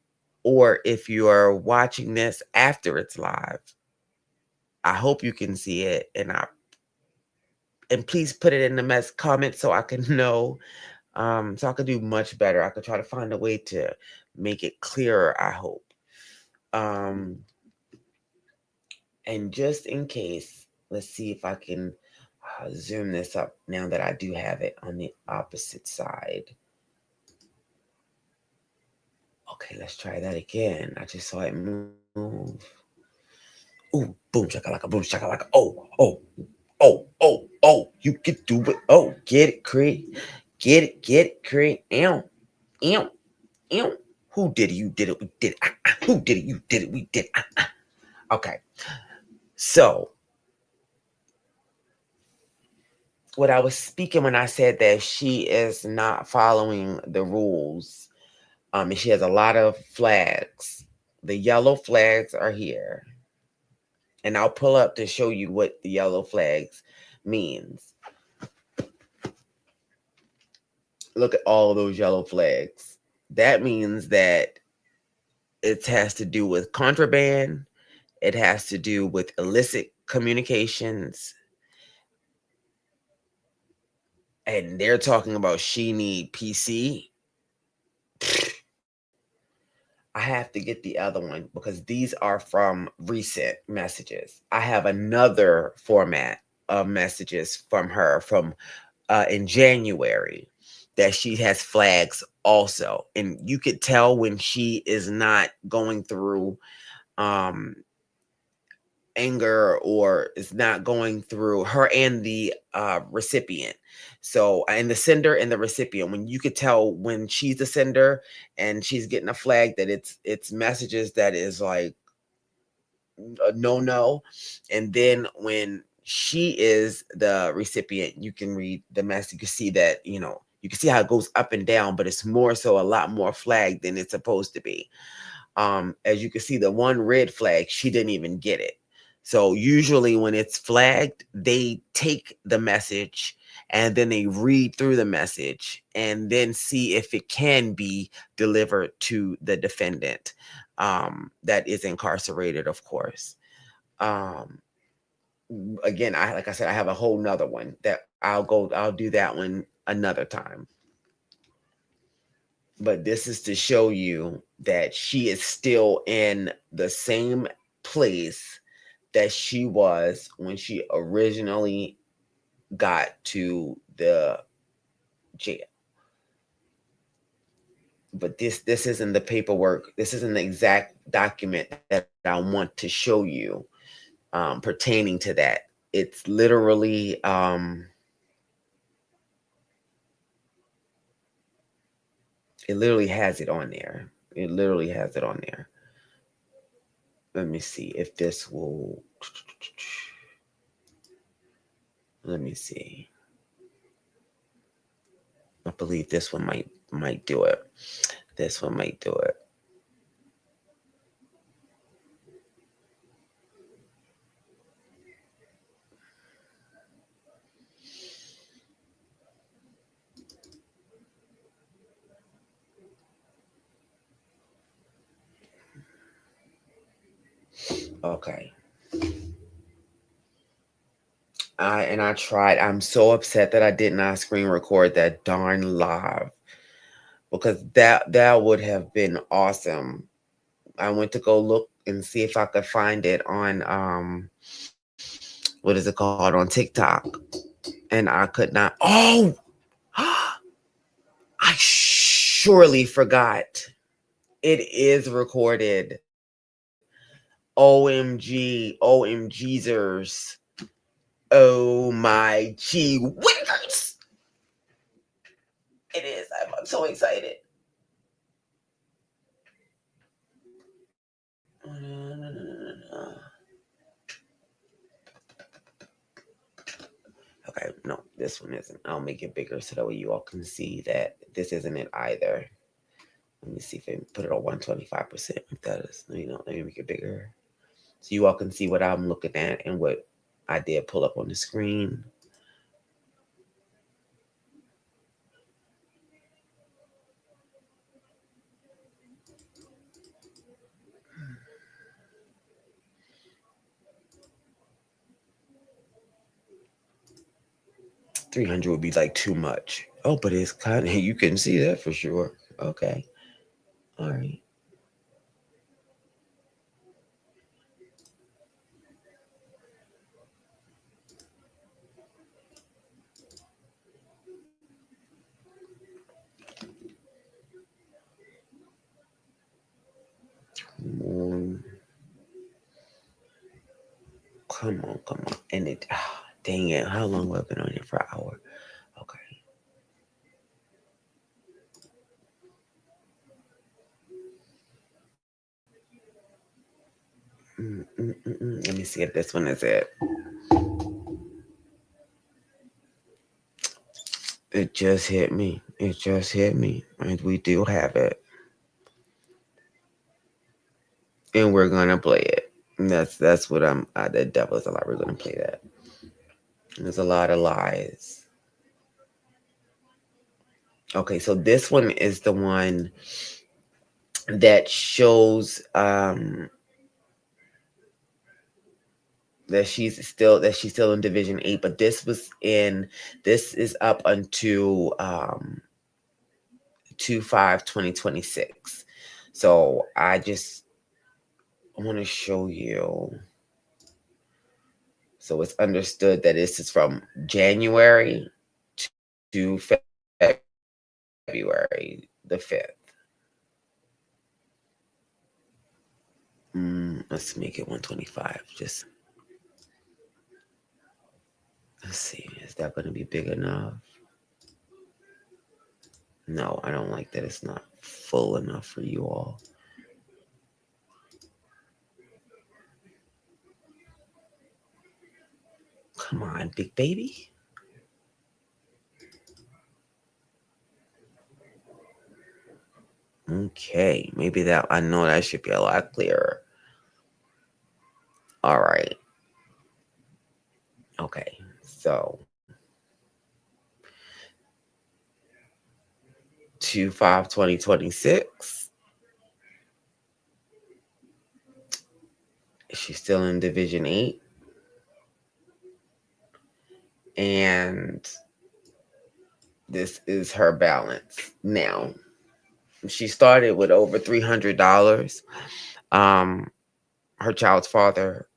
or if you are watching this after it's live, I hope you can see it, and please put it in the comments so I can know, so I could do much better. I could try to find a way to make it clearer. I hope. Um, and just in case, let's see if I can zoom this up now that I do have it on the opposite side. Okay, let's try that again. I just saw it move. Ooh, boom, shakalaka, boom, shakalaka. Oh, you can do it. Oh, get it, Craig. Get it, Craig. Ew, ew. Who did it? You did it. We did it. Who did it? You did it. We did it. Okay, so what I was speaking when I said that she is not following the rules, and she has a lot of flags. The yellow flags are here. And I'll pull up to show you what the yellow flags means. Look at all those yellow flags. That means that it has to do with contraband. It has to do with illicit communications. And they're talking about she need PC. I have to get the other one because these are from recent messages. I have another format of messages from her from in January that she has flags also. And you could tell when she is not going through um, anger or is not going through her and the recipient. So, and the sender and the recipient, when you could tell when she's the sender and she's getting a flag that it's messages that is like no, and then when she is the recipient, you can read the message. You can see that, you can see how it goes up and down, but it's more so a lot more flag than it's supposed to be. As you can see, the one red flag, she didn't even get it. So usually when it's flagged, they take the message and then they read through the message and then see if it can be delivered to the defendant that is incarcerated, of course. Um, Again, like I said, I have a whole nother one that I'll do that one another time. But this is to show you that she is still in the same place that she was when she originally got to the jail. But this isn't the paperwork. This isn't the exact document that I want to show you pertaining to that. It's literally it literally has it on there. It literally has it on there. Let me see if this will. Let me see. I believe this one might do it. This one might do it. Okay. I tried. I'm so upset that I did not screen record that darn live because that would have been awesome. I went to go look and see if I could find it on what is it called, on TikTok, and I could not. Oh, I surely forgot. It is recorded. OMG, OMGzers. Oh my gee whinkers. It is. I'm so excited. Okay, no, this one isn't. I'll make it bigger so that way you all can see that this isn't it either. Let me see if I can put it on 125%. If that is, let me make it bigger. So you all can see what I'm looking at and what I did pull up on the screen. $300 would be like too much. Oh, but it's kind of, you can see that for sure. Okay. All right. Come on, come on. And it, dang it. How long have I been on here for an hour? Okay. Let me see if this one is it. It just hit me. It just hit me. And we do have it. And we're gonna play it. And that's what I'm the devil is a lie. We're gonna play that. And there's a lot of lies. Okay, so this one is the one that shows that she's still in Division 8, but this is up until 2/5/2026. So I want to show you. So it's understood that this is from January to February the 5th. Let's make it 125. Just let's see. Is that going to be big enough? No, I don't like that. It's not full enough for you all. Come on, big baby. Okay, maybe that, I know that should be a lot clearer. All right. Okay, so 2/5/2026. She's still in Division 8. And this is her balance. Now, she started with over $300. Her child's father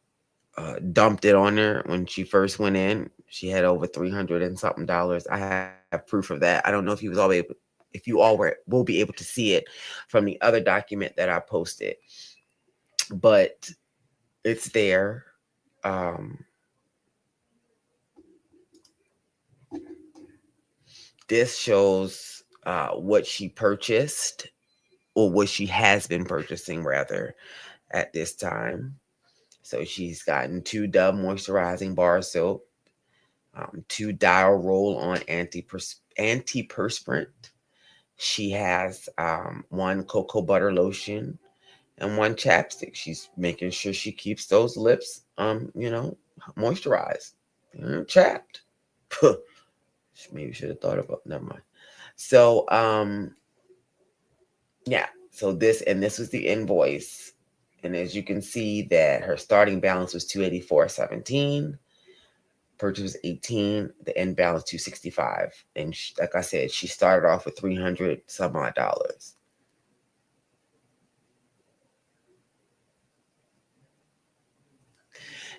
dumped it on her when she first went in. She had over 300 and something dollars. I have proof of that. I don't know if if you all will be able to see it from the other document that I posted, but it's there. This shows what she purchased, or what she has been purchasing rather, at this time. So she's gotten 2 Dove moisturizing bar soap, 2 dial roll on antiperspirant. She has 1 cocoa butter lotion and 1 chapstick. She's making sure she keeps those lips, moisturized. Chapped. Maybe should have thought about. Never mind. So, yeah. So this was the invoice, and as you can see, that her starting balance was $284.17. Purchase was 18. The end balance 265, and like I said, she started off with 300 some odd dollars.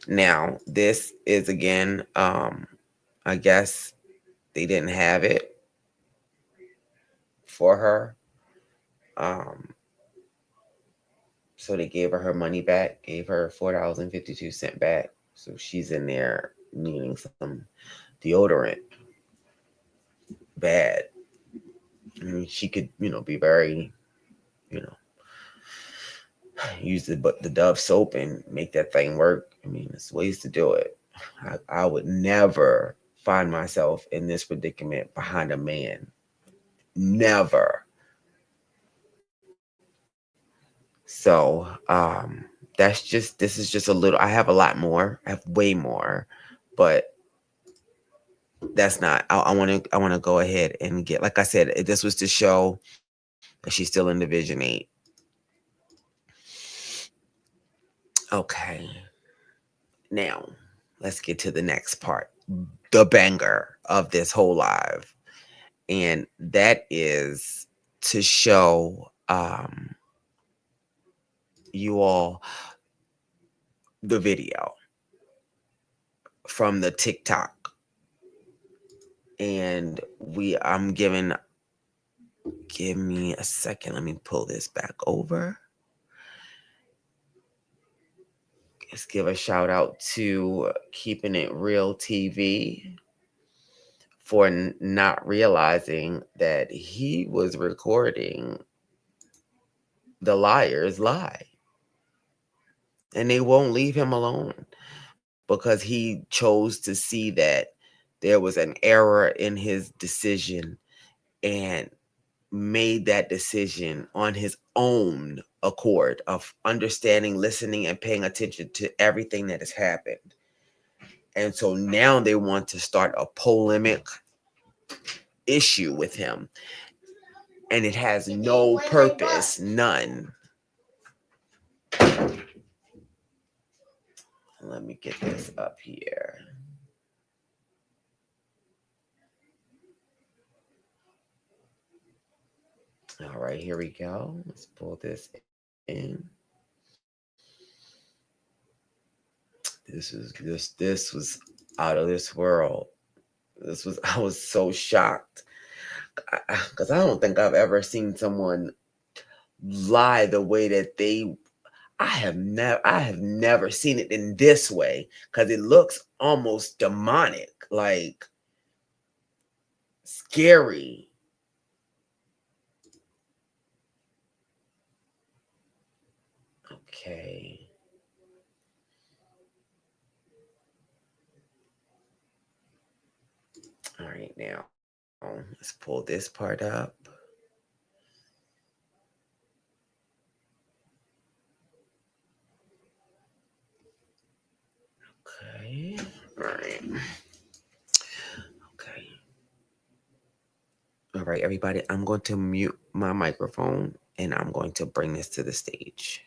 Now this is again, I guess they didn't have it for her, So they gave her money back, gave her $4.52 back. So she's in there needing some deodorant bad. I mean, she could, be very, you know, use the Dove soap and make that thing work. I mean, there's ways to do it. I would never find myself in this predicament behind a man. Never. So, this is just a little. I have a lot more. I have way more, but that's not. I want to go ahead and get. Like I said, this was to show that she's still in Division 8. Okay, now let's get to the next part, the banger of this whole live, and that is to show you all the video from the TikTok. And give me a second. Let me pull this back over. Let's give a shout out to Keeping It Real TV for not realizing that he was recording the liars lie. And they won't leave him alone because he chose to see that there was an error in his decision and made that decision on his own accord of understanding, listening, and paying attention to everything that has happened. And so now they want to start a polemic issue with him. And it has no purpose, none. Let me get this up here. All right, here we go. Let's pull this in. This was out of this world. I was so shocked because I don't think I've ever seen someone lie the way that they. I have never seen it in this way because it looks almost demonic, like scary. Okay. All right, now let's pull this part up. Okay. All right. Okay. All right, everybody. I'm going to mute my microphone and I'm going to bring this to the stage.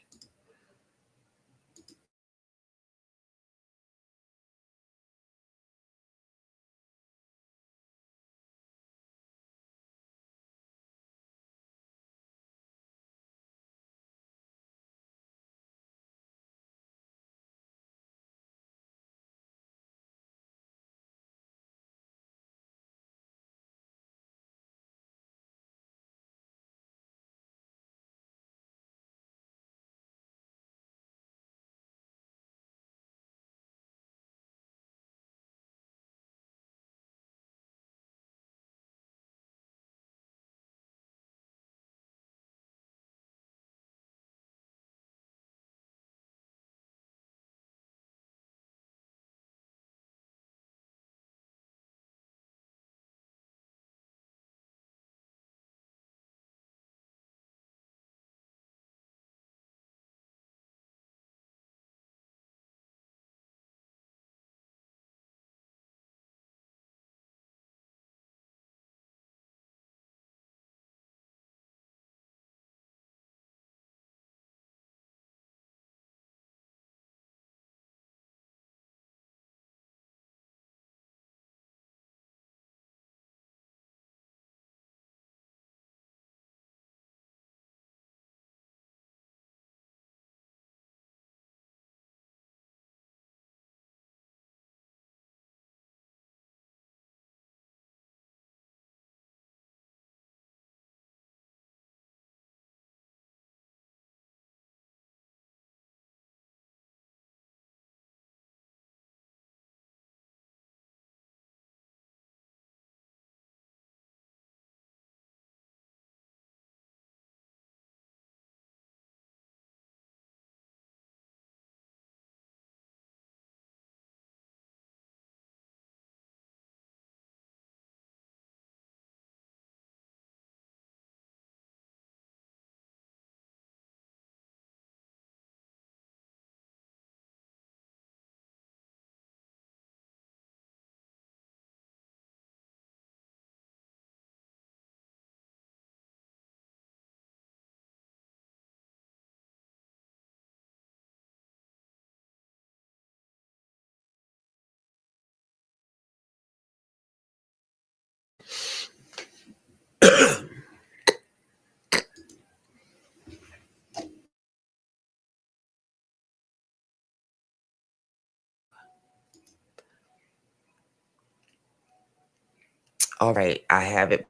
All right, I have it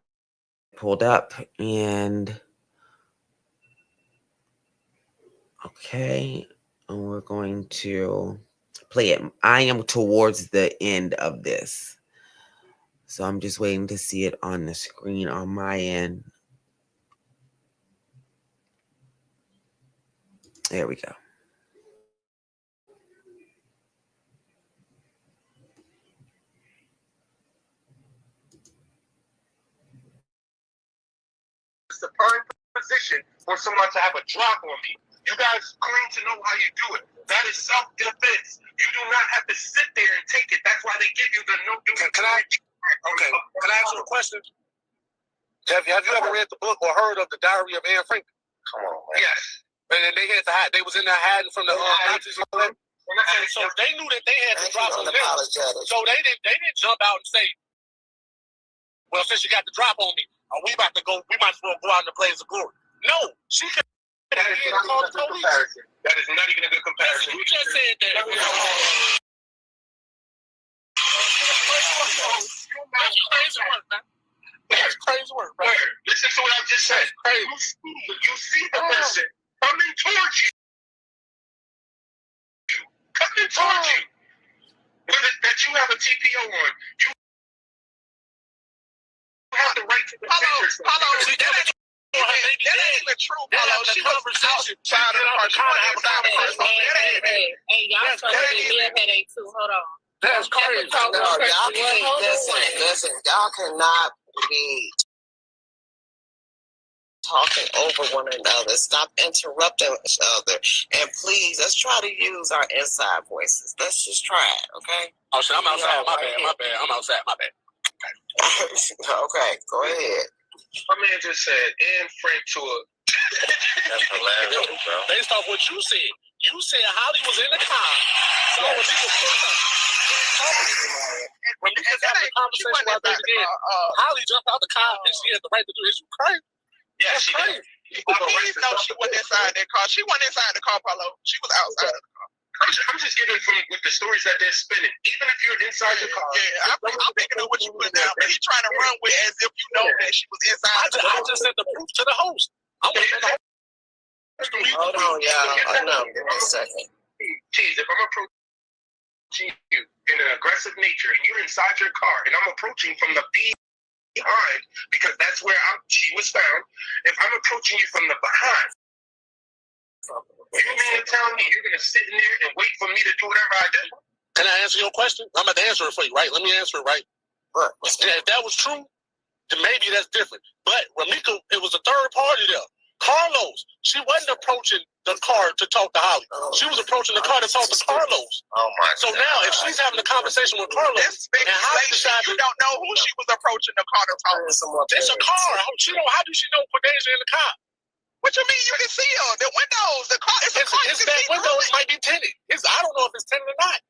pulled up and okay, and we're going to play it. I am towards the end of this, so I'm just waiting to see it on the screen on my end. There we go. The prime position for someone to have a drop on me. You guys claim to know how you do it. That is self-defense. You do not have to sit there and take it. That's why they give you the no do. Can I? Okay. Can I ask you a question? Have you ever read the book or heard of the Diary of Anne Frank? Come on, man. Yes. And they had to hide. They was in there hiding from the Nazis and all that. And so they knew that they had to drop on them. So they didn't jump out and say, "Well, since you got the drop on me, we about to go. We might as well go out in the blaze of glory." No, she could. That is not even a good comparison. That is not even a good comparison. You just said that. That's crazy work, bro. Listen to what I just said. You see the person coming towards you. Coming towards you. That you have a TPO on. You have the right to defend yourself. That ain't even true, Paulo. She was outside of her conversation. Hey, y'all supposed to give me a headache too. Hold on. That's crazy. No, y'all can't listen. Y'all cannot be talking over one another. Stop interrupting each other. And please, let's try to use our inside voices. Let's just try it, okay? Oh, shit, I'm outside. My bad. I'm outside. My bad. Okay, go ahead. My man just said, and Frank to a... That's hilarious, bro. Based off what you said Holly was in the car. So when he was when we just having a conversation about this again, Holly jumped out the car and she had the right to do it. She was crazy. Yeah, she did. No, she wasn't inside that car. She wasn't inside the car, Paulo. She was outside of the car. I'm just getting from with the stories that they're spinning. Even if you're inside the car. Yeah, I'm picking up what you put down. But he's trying to run with as if you know that she was inside. I just sent the proof to the host. I'm going to hold on, y'all. Hold on. Give me a second. Geez, if I'm approaching you in an aggressive nature and you're inside your car and I'm approaching from the behind because that's where she was found. If I'm approaching you from the behind, you mean to tell me you're going to sit in there and wait for me to do whatever I do? Can I answer your question? I'm about to answer it for you, right? Let me answer it, right? If that was true, then maybe that's different. But Romeca, it was a third party there. Carlos, she wasn't approaching the car to talk to Holly. She was approaching the car to talk to Carlos. Oh my! So now, if she's having a conversation with Carlos, and Holly decided you don't know who she was approaching the car to talk to. It's a car. How do she know Quadesia in the car? What you mean? You can see her. The windows, the car. It's a car. His back windows might be tinted. I don't know if it's tinted or not.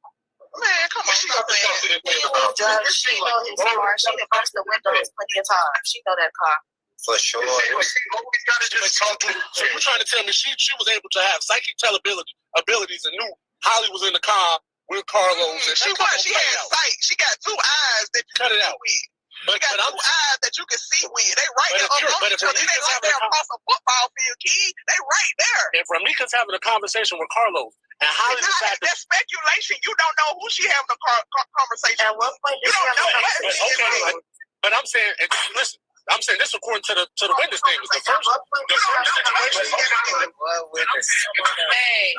Man, come on. She know his car. She can bust the windows plenty of times. She know that car. For sure. So you're trying to tell me she was able to have psychic abilities and knew Holly was in the car with Carlos. And she had sight. She got two eyes that you cut it out. But she got two eyes that you can see with. They right there. But if they like they're across a football field, they right there. If Romeca's having a conversation with Carlos and Holly decided that's speculation. You don't know who she having a conversation. At what point you don't know what. But I'm saying, listen. I'm saying this according to the witness statements. The first situation. Hey,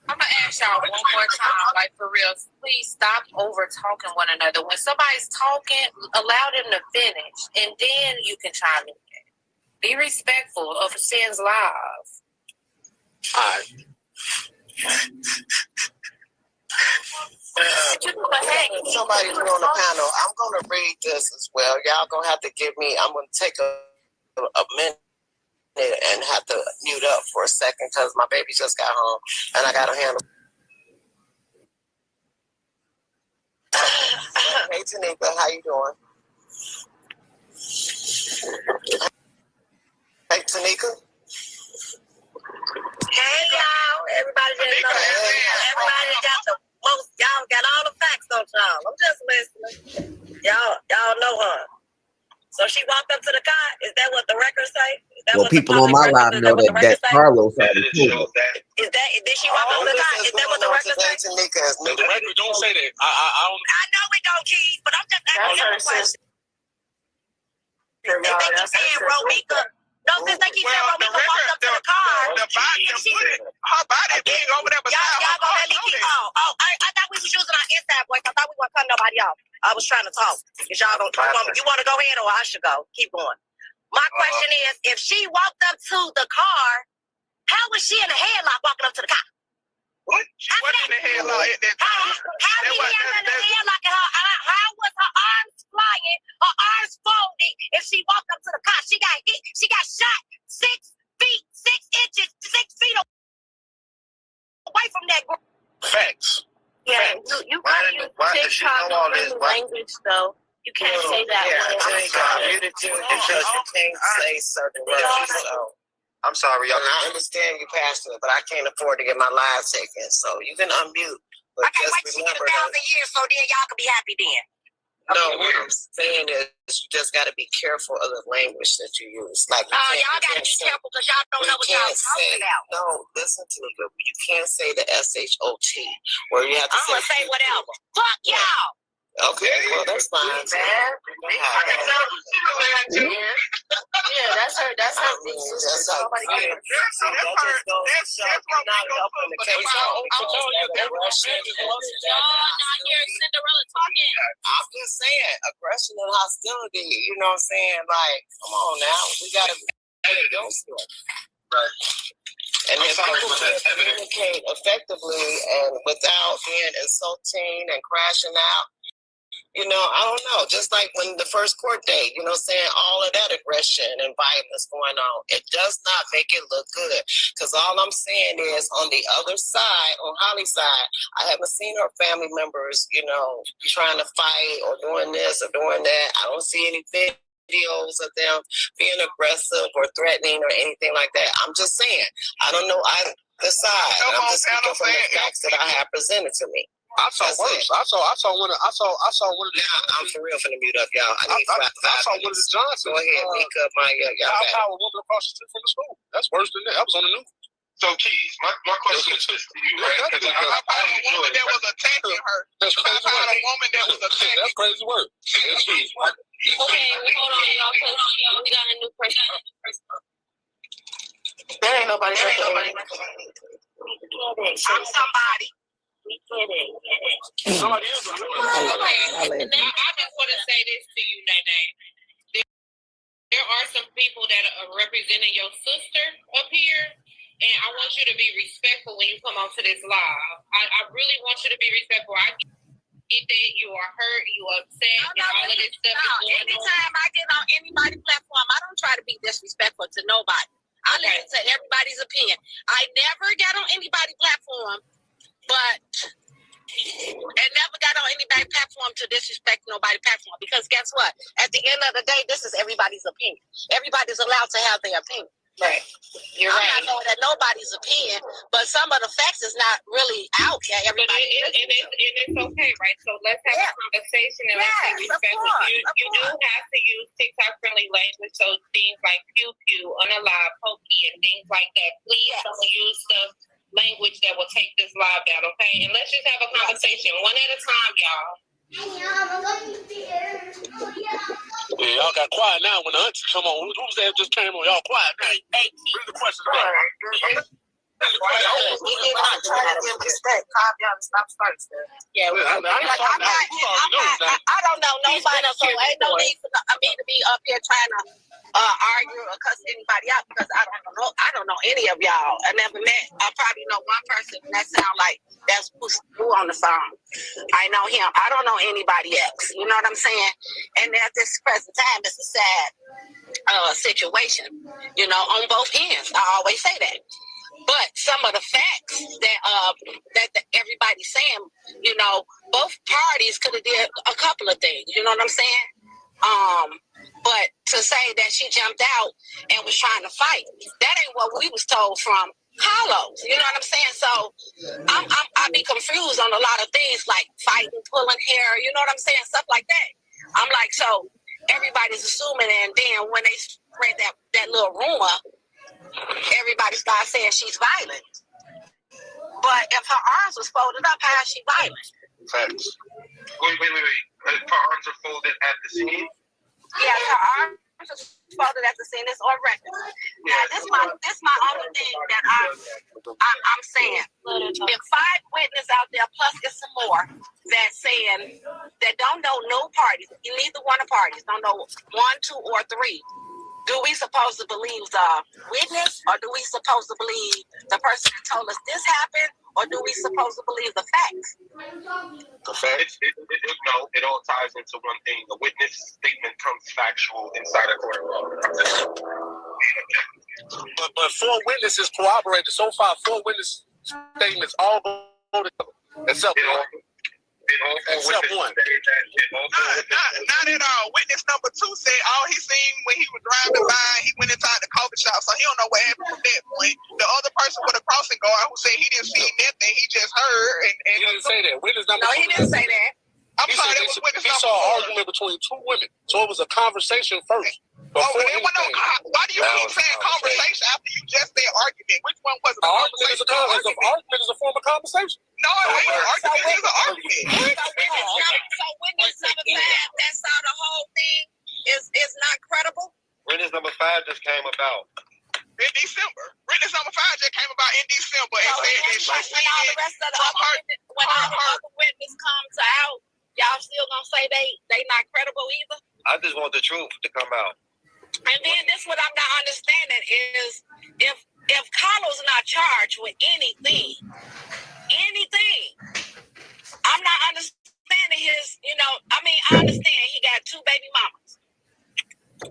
I'm gonna ask y'all one more time, like for real. Please stop over talking one another. When somebody's talking, allow them to finish, and then you can chime in. Be respectful of Sin's lives. All right. Somebody on the panel. I'm going to read this as well. Y'all going to have to give me. I'm going to take a minute and have to mute up for a second because my baby just got home and I got to handle. Hey Tanika, how you doing? Hey Tanika. Hey y'all, everybody just know everybody got the most. Y'all got all the facts, don't y'all? I'm just listening. Y'all know her. So she walked up to the car. Is that what the records say? Well, people on my live know that Carlos already told us. Did she walk up to the car? Is that what the records say? The record don't say that. I know we don't, Keith, but I'm just asking a question. They keep saying Romeca. No, since they keep saying Romeca walked up to the car. Her body being over there beside her. Y'all gonna let me keep on. Oh, I thought we was using our inside voice. I thought we weren't cutting nobody off. I was trying to talk. Cause y'all don't. You want to go ahead or I should go? Keep going. My question is, if she walked up to the car, how was she in a headlock walking up to the car? What? She wasn't in the headlock at that time. How did she have in a headlock at her? How was her arms flying, her arms folded, if she walked up to the car? She got hit. She got shot 6 feet, 6 inches, 6 feet away from that group. Facts. Yeah, you gotta use TikTok language though. You can't say that word. You can't say certain words. So I'm sorry, y'all. I understand you passionate, but I can't afford to get my live taken. So you can unmute. But okay, wait till you get 1,000 years so then y'all can be happy then. No, what I'm saying is you just got to be careful of the language that you use. Like y'all got to be careful because y'all don't know what y'all talking about. No, listen to me. You can't say the SHOT where you have to say whatever. Fuck y'all. Okay, well that's fine. Yeah, that's her. That's her. That's not helping the case. Here's Cinderella talking. I'm just saying, aggression and hostility. You know what I'm saying? Like, come on now, we gotta go through it. Right. And if people can communicate effectively and without being insulting and crashing out. You know, I don't know, just like when the first court date, you know, saying all of that aggression and violence going on, it does not make it look good. Because all I'm saying is on the other side, on Holly's side, I haven't seen her family members, you know, trying to fight or doing this or doing that. I don't see any videos of them being aggressive or threatening or anything like that. I'm just saying, I don't know either side. I'm just speaking from the facts that I have presented to me. I saw worse. I saw one of. I'm for real finna mute up, y'all. I saw one of the Johnsons. Go ahead, Mika, Maya, y'all. Power woman across the street from the school. That's worse than that. That was on the news. So, Keys, my question is to you, right? Because I found a woman that was attacking her. That's crazy work. I found a woman that was attacking. That's crazy work. Okay, hold on, y'all. We got a new person. There ain't nobody. I'm somebody. We get it. Somebody else. I just want to say this to you, Nene. There are some people that are representing your sister up here, and I want you to be respectful when you come onto this live. I really want you to be respectful. I get that you are hurt, you are upset, and all of this stuff. Anytime I get on anybody's platform, I don't try to be disrespectful to nobody. I listen to everybody's opinion. I never got on anybody's platform, but and never got on anybody's platform to disrespect nobody's platform. Because guess what? At the end of the day, this is everybody's opinion. Everybody's allowed to have their opinion. Right. You're right. I'm not knowing that nobody's opinion, but some of the facts is not really out there. Everybody, it's okay, right? So let's have a conversation and let's be respectful. You do have to use TikTok-friendly language, so things like pew-pew, unalive, pokey, and things like that. Please don't use stuff, language that will take this live down, okay? And let's just have a conversation, one at a time, y'all. Yeah, y'all got quiet now when the auntie come on. Who's that just came on? Y'all quiet now. Read the questions down. Yeah, I don't know nobody, so ain't no need for me to be up here trying to argue or cuss anybody out because I don't know any of y'all. I never met. I probably know one person that sound like that's who on the phone. I know him. I don't know anybody else. You know what I'm saying? And at this present time, it's a sad situation. You know, on both ends. I always say that. But some of the facts that everybody's saying, you know, both parties could have did a couple of things. You know what I'm saying? But to say that she jumped out and was trying to fight, that ain't what we was told from Carlos. You know what I'm saying? So I be confused on a lot of things like fighting, pulling hair. You know what I'm saying? Stuff like that. I'm like, so everybody's assuming, and then when they spread that little rumor, everybody started saying she's violent. But if her arms was folded up, how is she violent? Facts. Wait. Her arms are folded at the scene? Yeah, her arms are folded at the scene. It's on record. Now, this my only thing that I'm saying. If 5 witnesses out there, plus there's some more that saying that don't know no parties, neither one of parties, don't know 1, 2, or 3. Do we supposed to believe the witness, or do we supposed to believe the person that told us this happened, or do we supposed to believe the facts? The facts? No, it all ties into one thing. The witness statement comes factual inside a court. But 4 witnesses corroborated. So far, 4 witness statements all go together, except one. Except one. Not at all. Witness number 2 said all he seen when he was driving by, he went inside the coffee shop, so he don't know what happened from that point. The other person with a crossing guard who said he didn't see nothing, he just heard. And He didn't say that. Witness number 2. No, he didn't say that. I'm sorry, that was witness He number saw an 4. argument between 2 women, so it was a conversation first. Why do you keep saying conversation after you just said argument? Which one was it? Argument is a form of conversation. No, it ain't. Argument is an argument. So witness number 5 that saw the whole thing is not credible? Witness number 5 just came about in December. Witness number 5 just came about in December. So when all the rest of the other witnesses comes out, y'all still gonna say they not credible either? I just want the truth to come out. And then this what I'm not understanding is if Carlos not charged with anything, I'm not understanding his, I understand he got 2 baby mamas.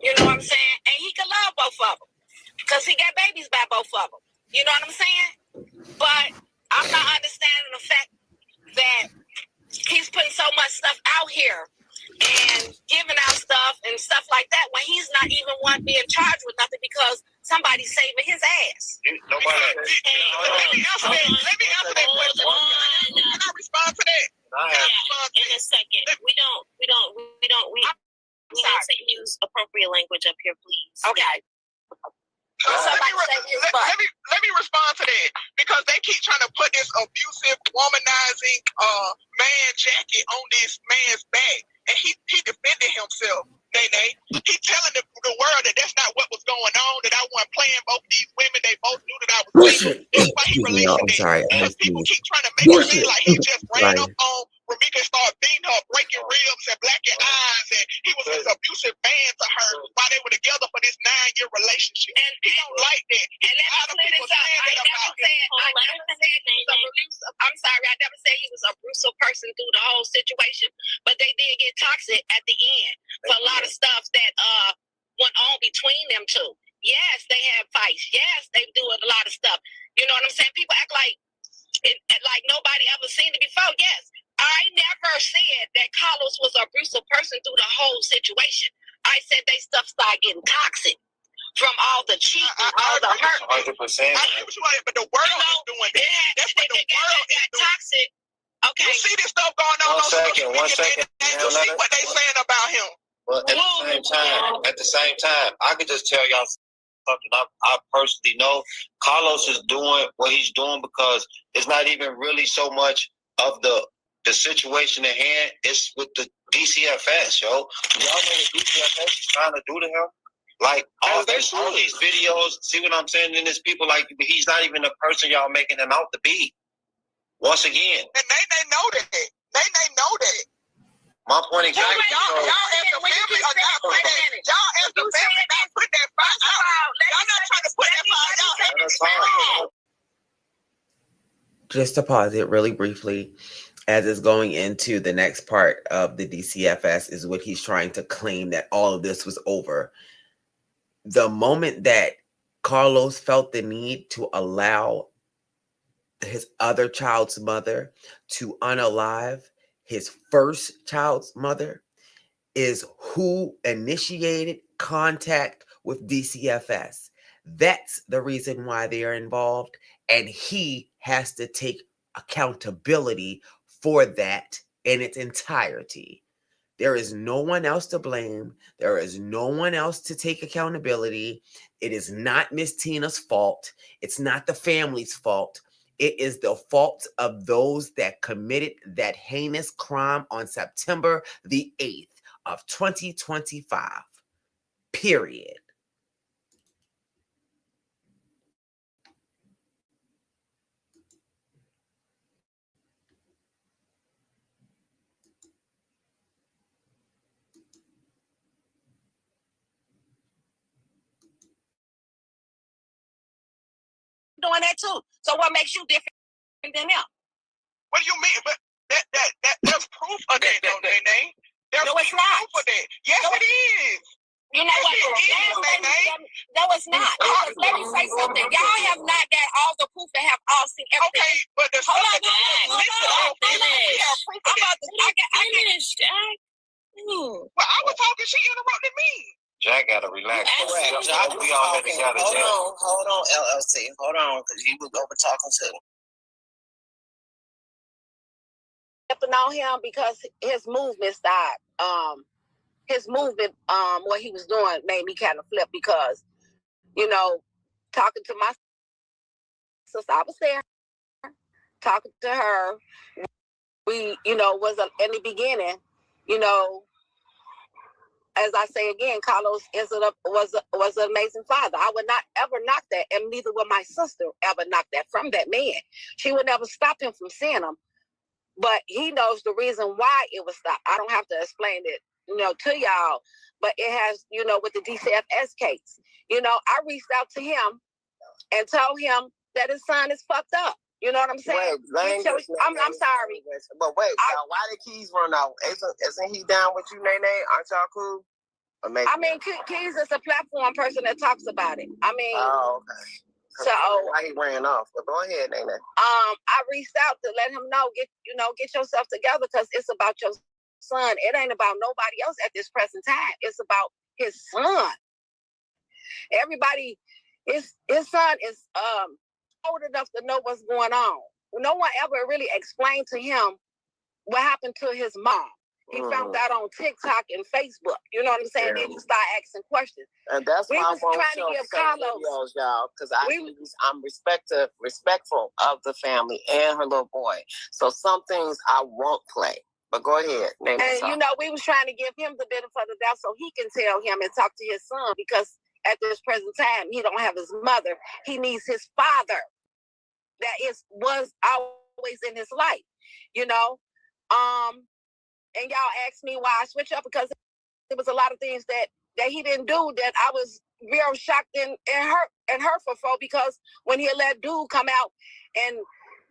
You know what I'm saying? And he can love both of them because he got babies by both of them. You know what I'm saying? But I'm not understanding the fact that he's putting so much stuff out here and giving out stuff and stuff like that when he's not even one being charged with nothing because somebody's saving his ass. Let me answer that question. Can I respond to that? In a second. We don't say use appropriate language up here, please. Okay. Let me respond to that because they keep trying to put this abusive, womanizing man jacket on this man's back, and he defended himself. He telling the world that that's not what was going on. That I wasn't playing both these women. They both knew that I was single. That's why he released that. Because people keep trying to make it seem like he just ran up on Romeca and started beating her, breaking ribs and blacking eyes, and he was this abusive man to her while they were together for this 9-year relationship. And he don't like that. And let me clear this up. I'm sorry, I never said he was an abusive person through the whole situation, but they did get toxic at the end for a lot of stuff that went on between them two. Yes, they had fights. Yes, they do a lot of stuff. You know what I'm saying? People act like nobody ever seen it before. Yes, I never said that Carlos was an abusive person through the whole situation. I said they stuff started getting toxic from all the cheating, all the hurt. 100%. But the world is doing that. That's what the world is doing. Toxic. Okay. You see this stuff going on on social media, and you see what they saying about him. But at the same time, I could just tell y'all something I personally know. Carlos is doing what he's doing because it's not even really so much of the situation at hand. It's with the DCFS, yo. Y'all know what DCFS is trying to do to him? Like all these videos, see what I'm saying? And there's people like he's not even the person y'all making him out to be. Once again. And they know that. They know that. My point exactly. Y'all as the family are not putting that. Y'all as the family not putting that fight out. Y'all not trying to put that fight out. Just to pause it really briefly, as it's going into the next part of the DCFS is what he's trying to claim that all of this was over. The moment that Carlos felt the need to allow his other child's mother to unalive his first child's mother is who initiated contact with DCFS. That's the reason why they are involved, and he has to take accountability for that in its entirety. There is no one else to blame. There is no one else to take accountability. It is not Miss Tina's fault. It's not the family's fault. It is the fault of those that committed that heinous crime on September the 8th of 2025. Period. Doing that too. So what makes you different than them? What do you mean? But there's proof of that, though, Nene. There's No, it's not. proof of that. Yes, No, it is. You know what? No, it's not. Because let me say something. Y'all have not got all the proof and have all seen everything. Okay, but the Hold on, Well, I was talking. She interrupted me. Jack gotta relax. Jack, we already got it. Hold on, LLC. Hold on, because he was over talking to me. Stepping on him because his movement started. His movement, what he was doing made me kind of flip because, you know, talking to my sister, I was there, talking to her. We, you know, was in the beginning, you know, as I say again, Carlos was an amazing father. I would not ever knock that, and neither would my sister ever knock that from that man. She would never stop him from seeing him, but he knows the reason why it was stopped. I don't have to explain it, you know, to y'all, but it has, you know, with the DCFS case. You know, I reached out to him and told him that his son is fucked up. You know what I'm saying? Wait, I'm sorry. But wait, why did Keys run out? Isn't he down with you, Nene? Aren't y'all cool? I mean, Keys is a platform person that talks about it. I mean, oh, okay. So why he ran off? But go ahead, Nene. I reached out to let him know, get yourself together because it's about your son. It ain't about nobody else at this present time. It's about his son. Everybody, his son is old enough to know what's going on. No one ever really explained to him what happened to his mom. He found out on TikTok and Facebook. You know what I'm saying? Then you start asking questions. And that's why I'm trying to give Carlos videos, y'all, because I'm respectful of the family and her little boy. So some things I won't play. But go ahead. And you know, we was trying to give him the benefit of the doubt so he can tell him and talk to his son because at this present time he don't have his mother. He needs his father that was always in his life. You know, and y'all asked me why I switched up because there was a lot of things that he didn't do that I was real shocked and hurtful for because when he let dude come out and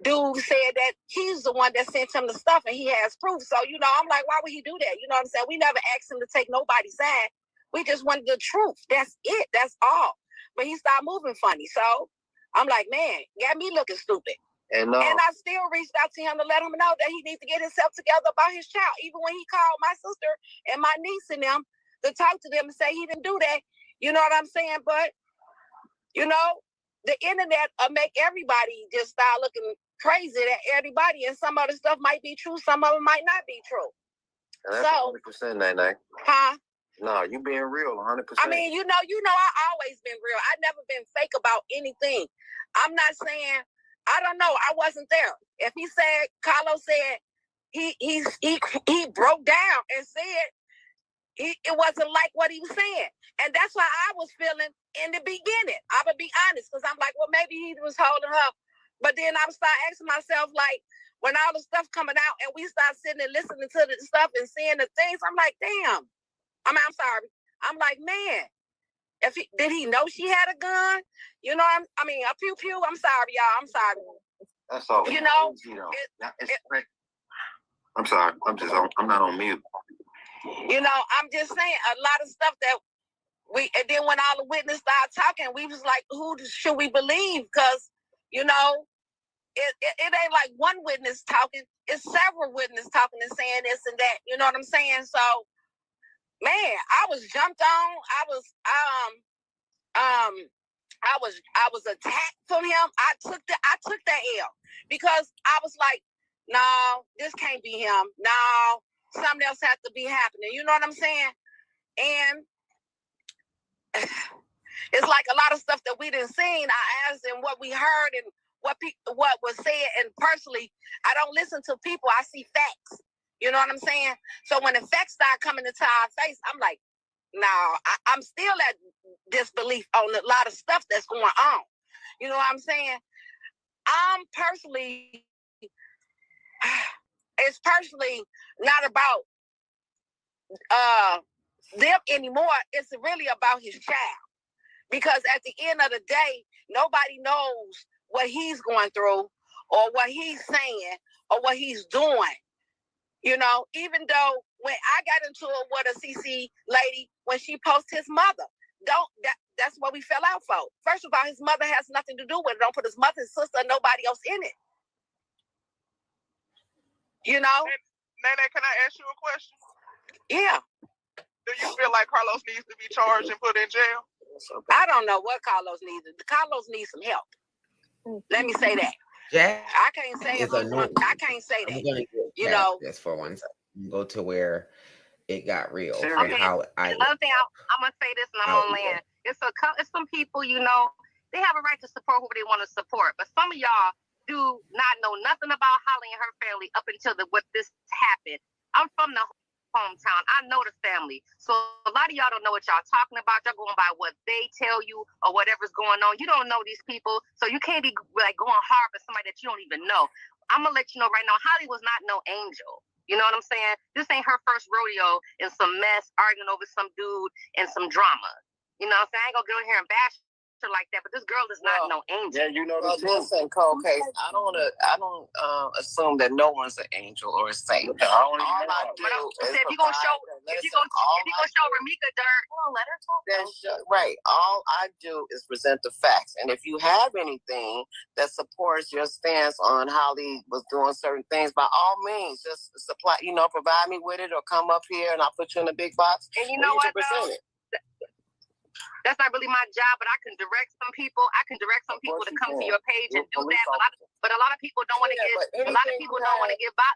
dude said that he's the one that sent him the stuff and he has proof. So, you know, I'm like, why would he do that? You know what I'm saying? We never asked him to take nobody's side. We just wanted the truth. That's it. That's all. But he started moving funny. So I'm like, man, got me looking stupid. And I still reached out to him to let him know that he needs to get himself together about his child. Even when he called my sister and my niece and them to talk to them and say he didn't do that. You know what I'm saying? But, you know, the internet will make everybody just start looking crazy at everybody. And some of the stuff might be true. Some of it might not be true. And that's 100%, Nene. Huh? No, you being real, 100%. I mean, you know, I always been real. I never been fake about anything. I'm not saying... I don't know. I wasn't there. If he said, Carlos said, he broke down and said it wasn't like what he was saying. And that's why I was feeling in the beginning. I would be honest, because I'm like, well, maybe he was holding up. But then I would start asking myself, like, when all the stuff coming out and we start sitting and listening to the stuff and seeing the things, I'm like, damn. I'm sorry. I'm like, man. Did he know she had a gun? You know, a pew pew. I'm sorry, y'all. I'm sorry. That's all. You know, I'm sorry. I'm not on mute. You know, I'm just saying a lot of stuff that and then when all the witnesses started talking, we was like, who should we believe? Because, you know, it ain't like one witness talking. It's several witnesses talking and saying this and that. You know what I'm saying? So, man, I was jumped on. I was attacked from him. I took that L because I was like, no, this can't be him. No, something else has to be happening. You know what I'm saying? And it's like a lot of stuff that we didn't seen, our eyes, and what we heard and what was said. And personally, I don't listen to people. I see facts. You know what I'm saying? So when the facts start coming into our face, I'm like, no, I'm still at disbelief on a lot of stuff that's going on. You know what I'm saying? I'm personally, it's personally not about them anymore. It's really about his child. Because at the end of the day, nobody knows what he's going through or what he's saying or what he's doing. You know, even though when I got into it with a CC lady, when she posted his mother, that's what we fell out for. First of all, his mother has nothing to do with it. Don't put his mother, his sister, or nobody else in it. You know? Nene, can I ask you a question? Yeah. Do you feel like Carlos needs to be charged and put in jail? I don't know what Carlos needs. Carlos needs some help. Let me say that. Jack, I can't say it. I can't say that. You know, this for one second. Go to where it got real. Okay. And how Another thing, I'm gonna say this, and I'm gonna land. It's some people, you know, they have a right to support who they want to support, but some of y'all do not know nothing about Holly and her family up until what this happened. I'm from the hometown. I know the family. So a lot of y'all don't know what y'all talking about. Y'all going by what they tell you or whatever's going on. You don't know these people. So you can't be like going hard for somebody that you don't even know. I'm going to let you know right now, Holly was not no angel. You know what I'm saying? This ain't her first rodeo in some mess, arguing over some dude and some drama. You know what I'm saying? I ain't going to go in here and bash her like that, but this girl is not no angel. Yeah, you know the truth. In cold case, I don't assume that no one's an angel or a saint. All I do is if you gonna show Romeca dirt, let her talk. Right. All I do is present the facts, and if you have anything that supports your stance on Holly was doing certain things, by all means, just supply. You know, provide me with it, or come up here and I'll put you in a big box. And you know what? That's not really my job, but I can direct some people. I can direct some people to come to your page and do that. But a lot of people don't want to give. A lot of people don't want to give back.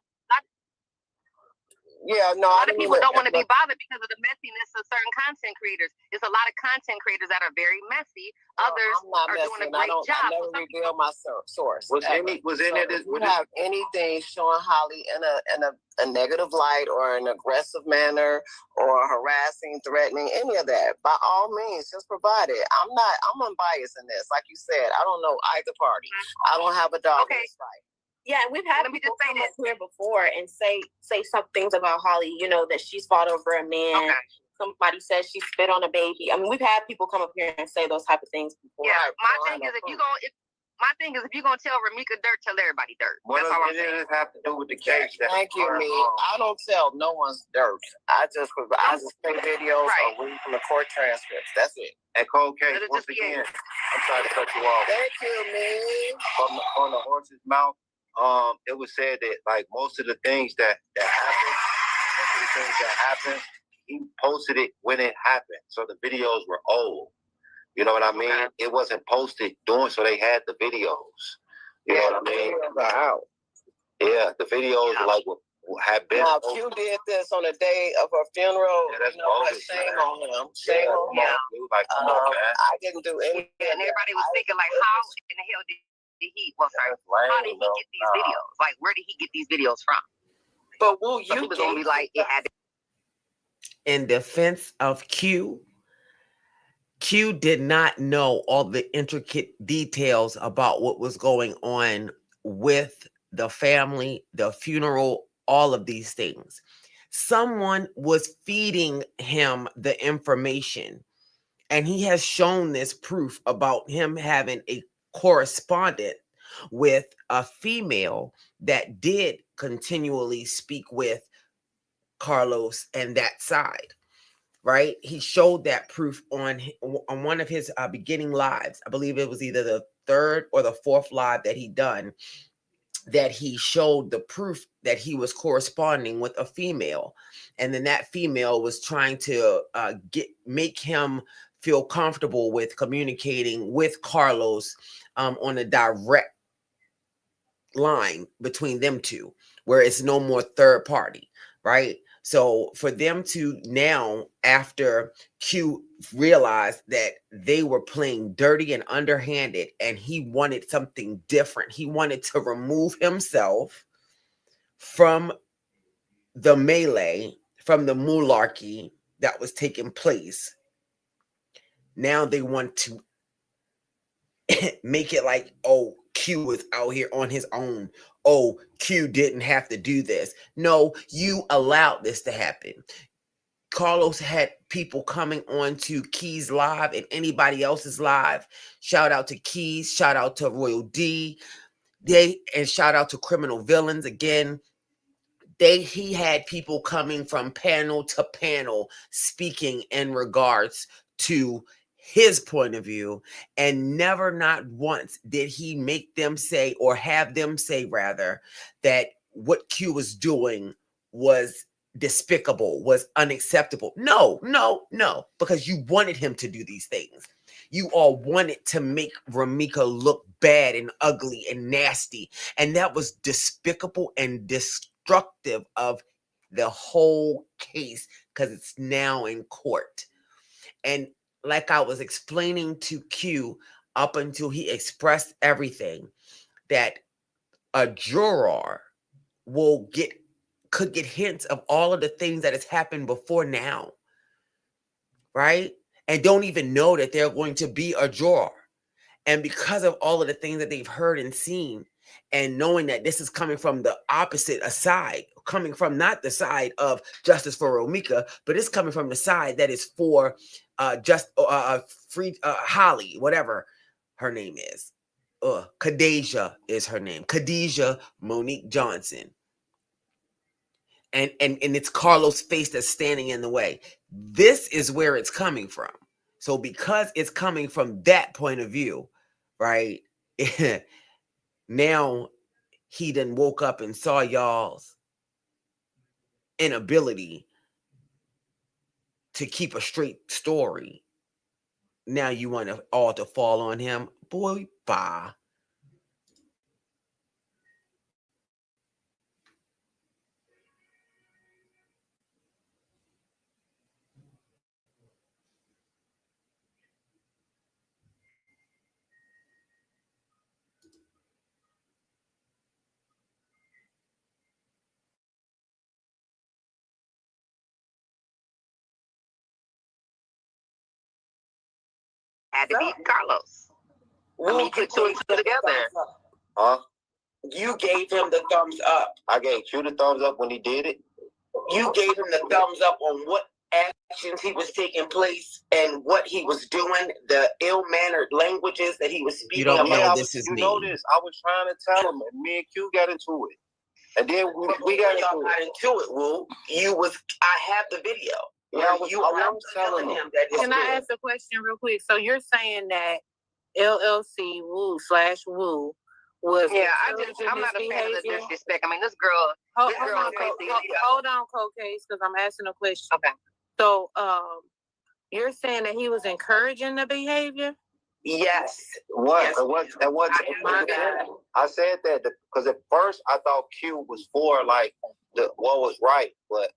Yeah, no. A lot of people don't want to be bothered because of the messiness of certain content creators. It's a lot of content creators that are very messy. Others are doing a great job. I never reveal my source. Was any you have anything showing Holly in a negative light or an aggressive manner or harassing, threatening, any of that? By all means, just provide it. I'm unbiased in this. Like you said, I don't know either party. I don't have a dog in this fight. Yeah, and we've had people come up here before and say some things about Holly, you know, that she's fought over a man. Okay. Somebody says she spit on a baby. I mean, we've had people come up here and say those type of things before. Yeah, my thing is if you're gonna tell Romeca dirt, tell everybody dirt. What does it have to do with the case? Thank you, me. I don't tell no one's dirt. I just play videos or read from the court transcripts. That's it. At cold case, once again, I'm sorry to cut you off. Thank you, me. From the horse's mouth. It was said that like most of the things that happened, he posted it when it happened. So the videos were old. You know what I mean? Okay. It wasn't posted so they had the videos. You know what I mean? Wow. Yeah, the videos have been. Now, if you did this on the day of her funeral, that's bogus, shame on him. Shame on him. Like, come on, man. I didn't do anything. And everybody was thinking like, how in the hell did he? Well, sorry. How did he get these videos? Like, where did he get these videos from? But will you? He was gonna be like, it had. In defense of Q did not know all the intricate details about what was going on with the family, the funeral, all of these things. Someone was feeding him the information, and he has shown this proof about him having a correspondent with a female that did continually speak with Carlos and that side, right? He showed that proof on one of his beginning lives. I believe it was either the third or the fourth live that he done, that he showed the proof that he was corresponding with a female, and then that female was trying to make him feel comfortable with communicating with Carlos on a direct line between them two, where it's no more third party, right? So for them to now, after Q realized that they were playing dirty and underhanded, and he wanted something different, he wanted to remove himself from the melee, from the mularchy that was taking place. Now they want to make it like, oh, Q was out here on his own. Oh, Q didn't have to do this. No, you allowed this to happen. Carlos had people coming on to Keys Live and anybody else's live. Shout out to Keys, shout out to Royal D, and shout out to Criminal Villains again. He had people coming from panel to panel speaking in regards to his point of view, and never, not once, did he make them say, or have them say rather, that what Q was doing was despicable, was unacceptable. No, because you wanted him to do these things. You all wanted to make Romeca look bad and ugly and nasty, and that was despicable and destructive of the whole case, because it's now in court. And like I was explaining to Q, up until he expressed everything, that a juror could get hints of all of the things that has happened before now, right? And don't even know that they're going to be a juror. And because of all of the things that they've heard and seen, and knowing that this is coming from the opposite side, coming from not the side of justice for Romeca, but it's coming from the side that is for Holly, whatever her name is. Khadijah is her name. Khadijah Monique Johnson. And it's Carlos' face that's standing in the way. This is where it's coming from. So because it's coming from that point of view, right? Now he done woke up and saw y'all's inability to keep a straight story. Now you want to all to fall on him. Boy, bye. Had to be Carlos. You put two and two together. Huh? You gave him the thumbs up. I gave you the thumbs up when he did it. You gave him the thumbs up on what actions he was taking place and what he was doing, the ill-mannered languages that he was speaking. You don't know this is me. You know this. I was trying to tell him, and me and Q got into it. And then we got into it. Woo. I have the video. Yeah, I was telling him that. Can I ask a question real quick? So you're saying that LLC Woo was I'm not a fan of the disrespect. I mean, this girl. Hold on, Case, because I'm asking a question. Okay. So, you're saying that he was encouraging the behavior? Yes. What? My God. I said that because at first I thought Q was for like what was right, but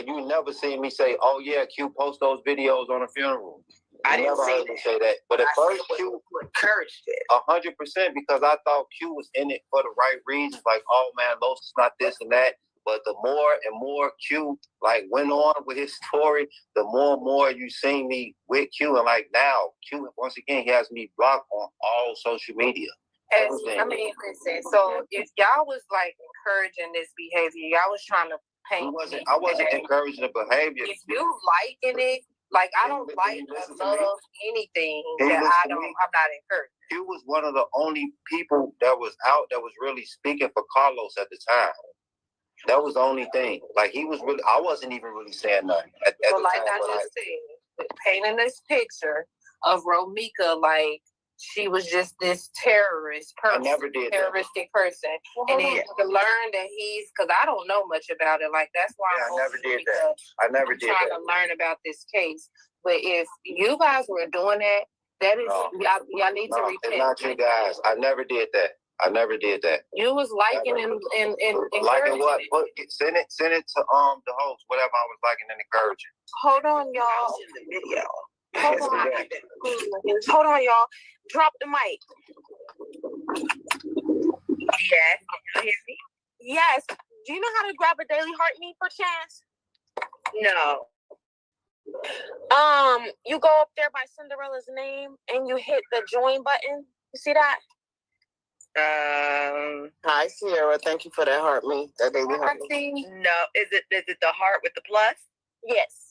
you never see me say, "Oh yeah, Q post those videos on a funeral." I didn't never heard me say that. But at first Q encouraged it 100% because I thought Q was in it for the right reasons. Like, oh man, Los is not this and that. But the more and more Q like went on with his story, the more and more you see me with Q. And like now, Q once again he has me blocked on all social media. I mean, listen. So if y'all was like encouraging this behavior, y'all was trying to paint. I wasn't encouraging the behavior. If you liking it, like I don't like or love anything that I'm not encouraging. Q was one of the only people that was out that was really speaking for Carlos at the time. That was the only thing. Like he was really, I wasn't even really saying nothing at the like time. I just said, painting this picture of Romeca like she was just this terrorist person. I never did terroristic person. And then to learn that he's, because I don't know much about it. Like that's why I never did that. I never did that. I'm trying to learn about this case. But if you guys were doing that, that is y'all need to repent. It's not you guys. I never did that. I never did that. You was liking and liking what? Send it to the host. Whatever I was liking and encouraging. Hold on, y'all. The video. Hold on, y'all. Drop the mic. Yes. You hear me? Yes. Do you know how to grab a daily heart me per chance? No. You go up there by Cinderella's name and you hit the join button. You see that? Hi, Sierra. Thank you for that heart me. That daily heart me. No. Is it the heart with the plus? Yes.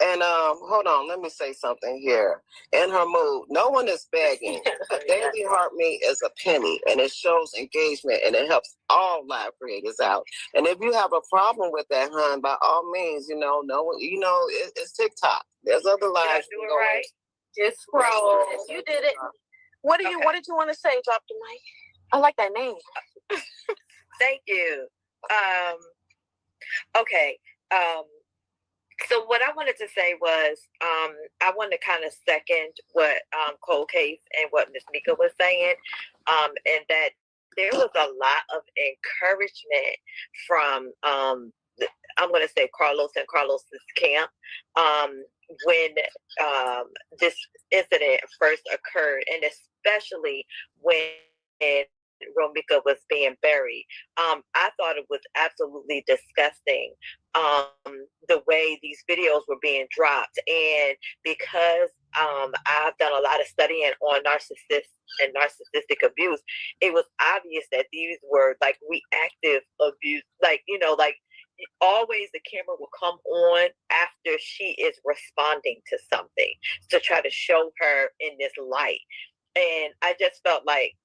And hold on, let me say something here. In her mood, no one is begging. A daily heart me is a penny, and it shows engagement, and it helps all live creators out. And if you have a problem with that, hon, by all means, it's TikTok. There's other lives. Do it right. Just scroll. You did it. What did you want to say? Drop the mic. I like that name. Thank you. Okay. So what I wanted to say was, I wanted to kind of second what Cold Case and what Miss Mika was saying, and that there was a lot of encouragement from, I'm going to say Carlos and Carlos's camp, when this incident first occurred, and especially when Romeca was being buried. I thought it was absolutely disgusting, the way these videos were being dropped. And because I've done a lot of studying on narcissistic abuse, it was obvious that these were like reactive abuse. Like, always the camera will come on after she is responding to something to try to show her in this light. And I just felt like,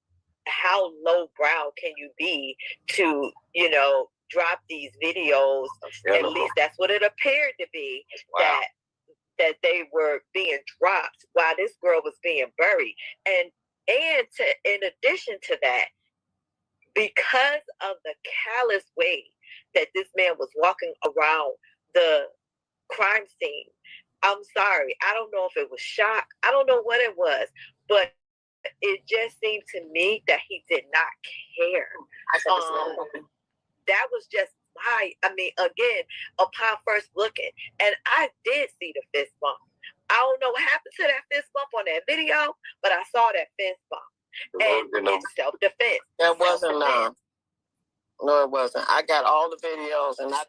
how lowbrow can you be to, drop these videos? At least that's what it appeared to be. Wow. That they were being dropped while this girl was being buried. And in addition to that, because of the callous way that this man was walking around the crime scene, I'm sorry, I don't know if it was shock, I don't know what it was, but it just seemed to me that he did not care. That was just again, upon first looking, and I did see the fist bump. I don't know what happened to that fist bump on that video, but I saw that fist bump. And it's self-defense. That wasn't no, it wasn't. I got all the videos, and I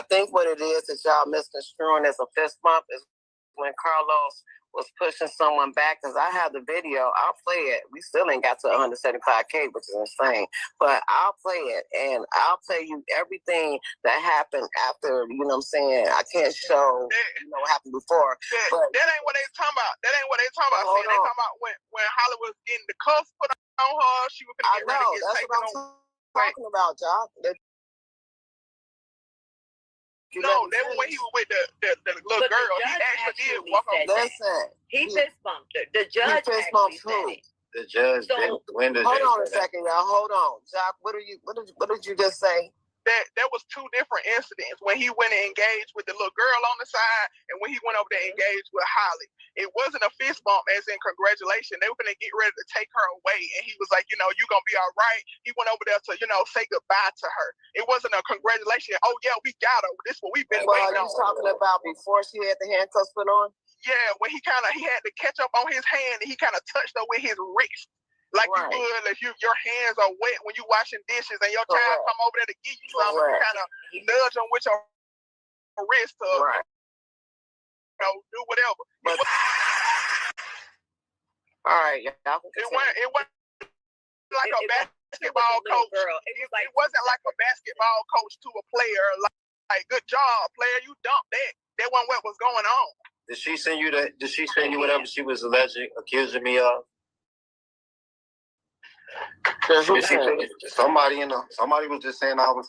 think what it is that y'all misconstruing as a fist bump is when Carlos was pushing someone back, because I have the video. I'll play it. We still ain't got to 175K, which is insane. But I'll play it, and I'll tell you everything that happened after, you know what I'm saying? I can't show, what happened before. That ain't what they talking about. They talking about when Holly was getting the cuffs put on her. She was going to get ready to get taken on. Talking about, y'all. No, that was when he was with the little girl. He actually did walk on. Listen, he fist bumped her. The judge fist bumped who? The judge. When the hold on a second, y'all. Hold on, Jock. What did you just say? That was two different incidents. When he went and engaged with the little girl on the side, and when he went over there and engaged with Holly, it wasn't a fist bump as in congratulations. They were gonna get ready to take her away, and he was like, you gonna be all right. He went over there to, say goodbye to her. It wasn't a congratulation. Oh yeah, we got her. This is what we've been waiting on. Are you talking about before she had the handcuffs put on? Yeah, when he had to catch up on his hand, and he kind of touched her with his wrist. Like you would if your hands are wet when you washing dishes and your child come over there to give you something, you kind of nudge them with your wrist to do whatever. But, all right, y'all. It wasn't like a basketball coach. It wasn't like a basketball coach to a player. Like good job, player. You dumped that. That wasn't what was going on. Did she send you that? Did she send you whatever she was accusing me of? Somebody was just saying I was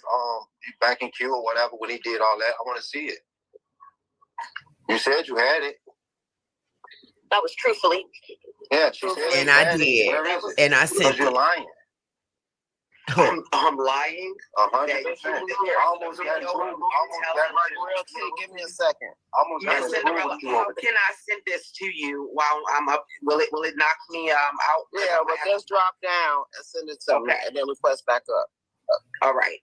back in Q or whatever when he did all that. I want to see it. You said you had it. That was truthfully. Yeah, she said. And I did. And I sent you're lying. I'm lying. 100%. Almost got it. Real T, give me a second. Miss Cinderella, how can I send this to you while I'm up? Will it knock me out? Yeah, but just drop down and send it to me, and then we press back up. All right.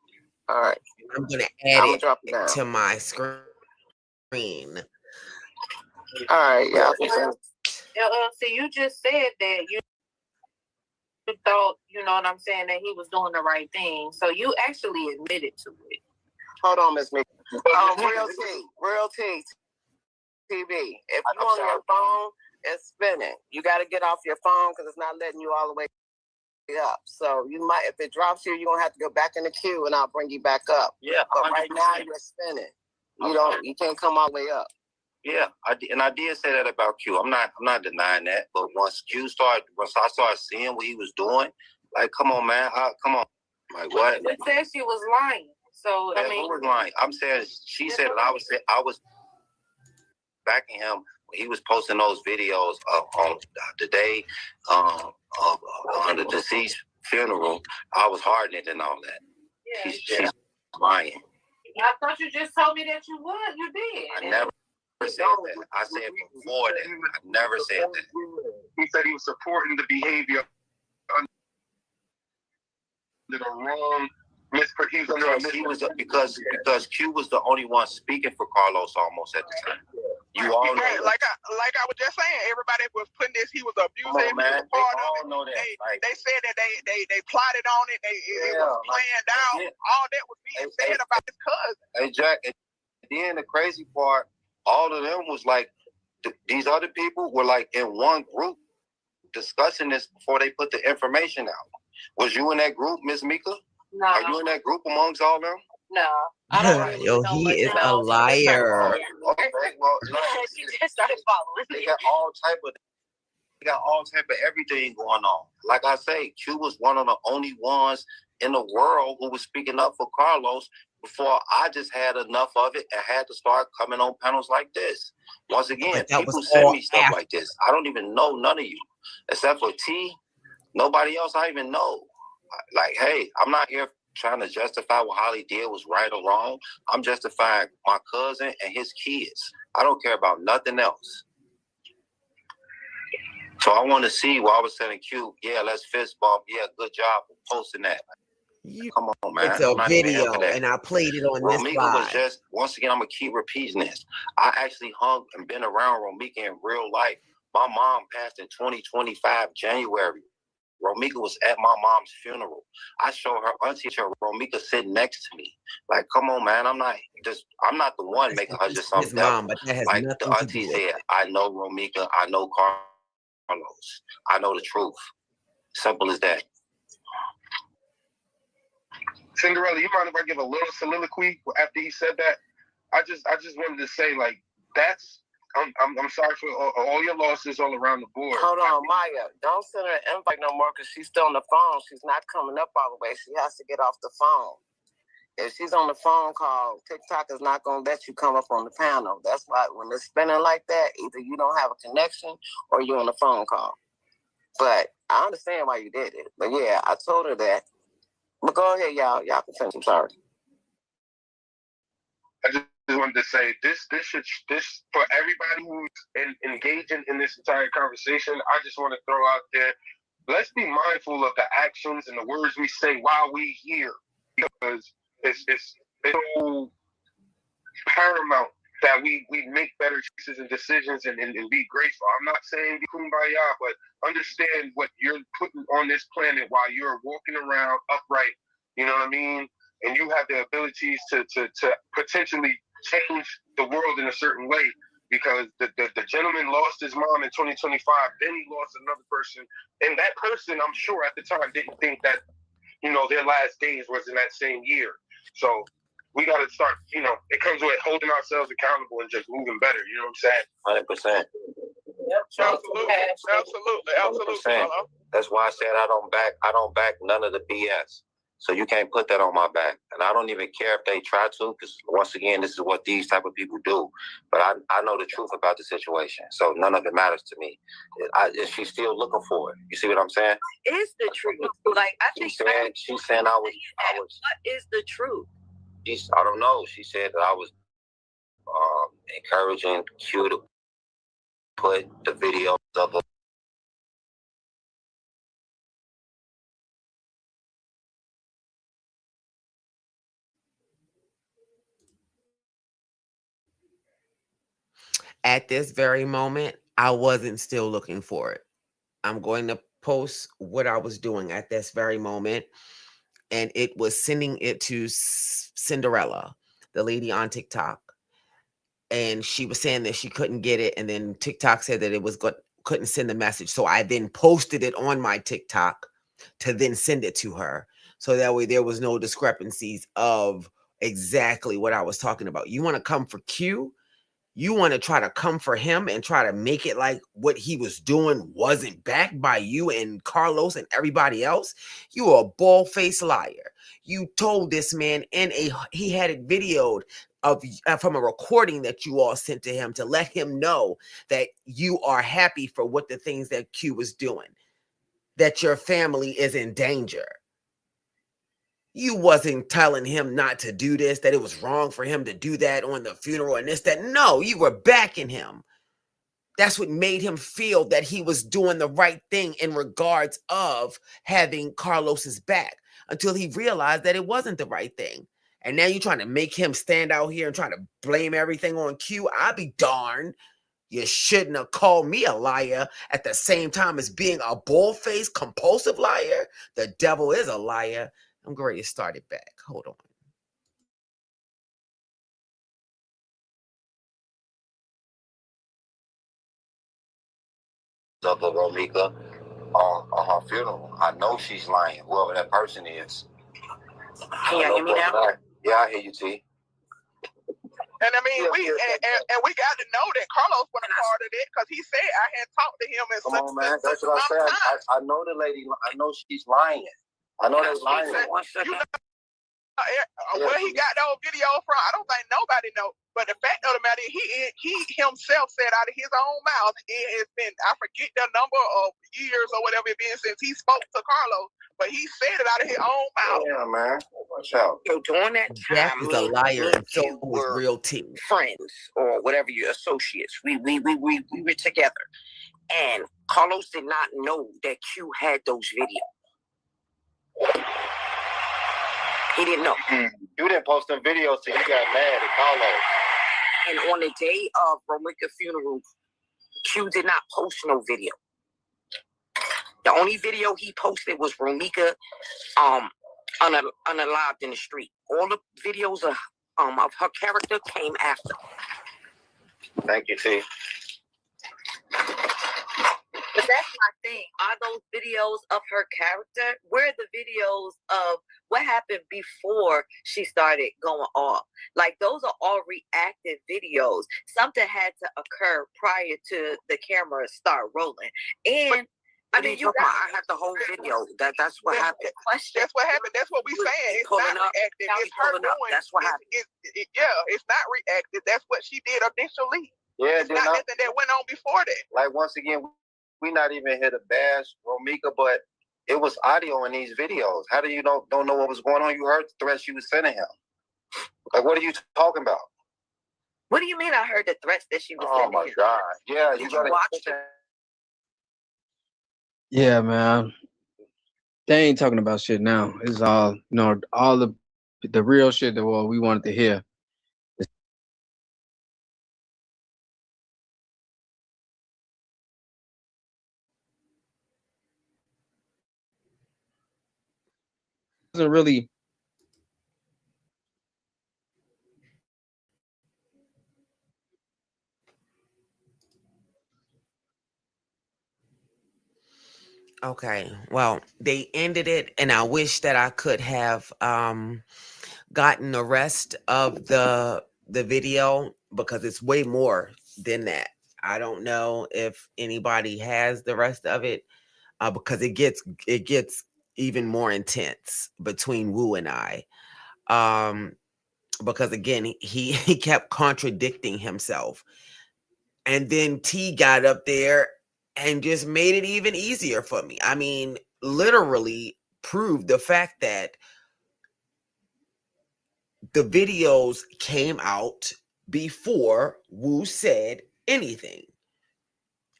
I'm gonna add it to my screen. All right, yeah. LLC, you just said that you thought, you know what I'm saying, that he was doing the right thing. So you actually admitted to it. Hold on, Miss Meeks. Real T, TV. If you're on your phone, it's spinning. You got to get off your phone because it's not letting you all the way up. So you might, if it drops you, you're gonna have to go back in the queue, and I'll bring you back up. Yeah, but 100%. Right now you're spinning. You can't come all the way up. Yeah, I did say that about Q. I'm not denying that. But once I started seeing what he was doing, like, come on, man, come on, like what? You said she was lying. So I mean, who was lying? I'm saying she said that I was backing him when he was posting those videos on the day on the deceased funeral. I was hardening and all that. Yeah, she's lying. I thought you just told me that you would. You did. I never said that. I said before that. I never said that. He said he was supporting the behavior under the wrong because Q was the only one speaking for Carlos almost at the time. You all know that. Like I was just saying, everybody was putting this. He was abusing. Man, he was part of it. Know that. They said that they plotted on it. It was planned out. Yeah. All that was being said about his cousin. Hey Jack, and then the crazy part, all of them was like, these other people were like in one group discussing this before they put the information out. Was you in that group, Miss Mika? No. Are you in that group amongst all them? No. I don't really Yo, he is a liar. Okay, well, she just started following. They got all type of everything going on. Like I say, Q was one of the only ones in the world who was speaking up for Carlos before I just had enough of it and had to start coming on panels like this. Once again, people send me stuff like this. I don't even know none of you. Except for T, nobody else I even know. Like, hey, I'm not here trying to justify what Holly did was right or wrong. I'm justifying my cousin and his kids. I don't care about nothing else. So I want to see what I was saying, Q. Yeah, let's fist bump. Yeah, good job for posting that. Come on, man. It's a video, and I played it on this Romeca was just, once again, I'm going to keep repeating this. I actually hung and been around Romeca in real life. My mom passed in 2025, January. Romeca was at my mom's funeral. I showed her auntie Romeca sitting next to me. Like, come on, man. I'm not the one making her just something. Mom, but that has like nothing the auntie said, I know Romeca. I know Carlos. I know the truth. Simple as that. Cinderella, you mind if I give a little soliloquy after he said that? I just wanted to say, like, that's I'm sorry for all your losses all around the board. Hold on, Maya. Don't send her an invite no more because she's still on the phone. She's not coming up all the way. She has to get off the phone. If she's on the phone call, TikTok is not going to let you come up on the panel. That's why when it's spinning like that, either you don't have a connection or you're on the phone call. But I understand why you did it. But yeah, I told her that. But go ahead, y'all. Y'all can finish. I'm sorry. I just wanted to say this for everybody who's engaging in this entire conversation. I just want to throw out there: let's be mindful of the actions and the words we say while we here, because it's so paramount that we make better choices and decisions and be grateful. I'm not saying be kumbaya, but understand what you're putting on this planet while you're walking around upright. You know what I mean? And you have the abilities to potentially change the world in a certain way, because the gentleman lost his mom in 2025, then he lost another person, and that person, I'm sure at the time, didn't think that, you know, their last days was in that same year. So we got to start, you know, it comes with holding ourselves accountable and just moving better. You know what I'm saying? 100%. Yep, absolutely. That's why I said I don't back none of the BS. So you can't put that on my back. And I don't even care if they try to, because once again, this is what these type of people do. But I know the truth about the situation. So none of it matters to me. She's still looking for it. You see what I'm saying? Is the truth. Like, I think she's saying I was. What is the truth? I don't know. She said that I was encouraging Q to put the videos of the At this very moment, I wasn't still looking for it. I'm going to post what I was doing at this very moment. And it was sending it to Cinderella, the lady on TikTok. And she was saying that she couldn't get it. And then TikTok said that it was couldn't send the message. So I then posted it on my TikTok to then send it to her. So that way there was no discrepancies of exactly what I was talking about. You want to come for Q? You want to try to come for him and try to make it like what he was doing wasn't backed by you and Carlos and everybody else? You are a bald-faced liar. You told this man he had it videoed from a recording that you all sent to him to let him know that you are happy for what the things that Q was doing, that your family is in danger. You wasn't telling him not to do this, that it was wrong for him to do that on the funeral and this, that. No, you were backing him. That's what made him feel that he was doing the right thing in regards of having Carlos's back, until he realized that it wasn't the right thing. And now you're trying to make him stand out here and try to blame everything on Q. I'll be darned. You shouldn't have called me a liar at the same time as being a bull-faced, compulsive liar. The devil is a liar. I'm going to start it back. Hold on. Of the Romeca on her funeral. I know she's lying, whoever that person is. Can you hear me now? Yeah, I hear you, T. And I mean, we got to know that Carlos wasn't a part of it, because he said I had talked to him and come on, man. That's what I said. I know the lady. I know she's lying. I know they're lying. You know, where he got those videos from, I don't think nobody knows. But the fact of the matter is, he himself said out of his own mouth, it has been, I forget the number of years or whatever it been since he spoke to Carlos, but he said it out of his own mouth. Yeah, man. Watch out. So during that Jack time, is a liar, and so was real T. Friends or whatever your associates. We were together, and Carlos did not know that Q had those videos. He didn't know. You didn't post them videos till you got mad at Carlos. And on the day of Romeca's funeral, Q did not post no video. The only video he posted was Romeca unalived in the street. All the videos of her character came after. Thank you, T. But that's my thing. Are those videos of her character? Where are the videos of what happened before she started going off? Like, those are all reactive videos. Something had to occur prior to the camera start rolling. And I mean, I have the whole video. That's what happened. That's what happened. That's what we saying. It's not reactive. It's her doing. That's what happened. It's not reactive. That's what she did initially. Yeah, it's not nothing that went on before that. Like, once again, we're not even here to bash Romeca, but it was audio in these videos. How do you don't know what was going on? You heard the threats she was sending him. Like, what are you talking about? What do you mean I heard the threats that she was sending him? Oh, my God. Yeah, Did you watch it? Yeah, man. They ain't talking about shit now. It's all, all the real shit that we wanted to hear. Doesn't really. Okay, well, they ended it, and I wish that I could have gotten the rest of the video, because it's way more than that. I don't know if anybody has the rest of it, because it gets even more intense between Wu and I. Because again, he kept contradicting himself. And then T got up there and just made it even easier for me. I mean, literally proved the fact that the videos came out before Wu said anything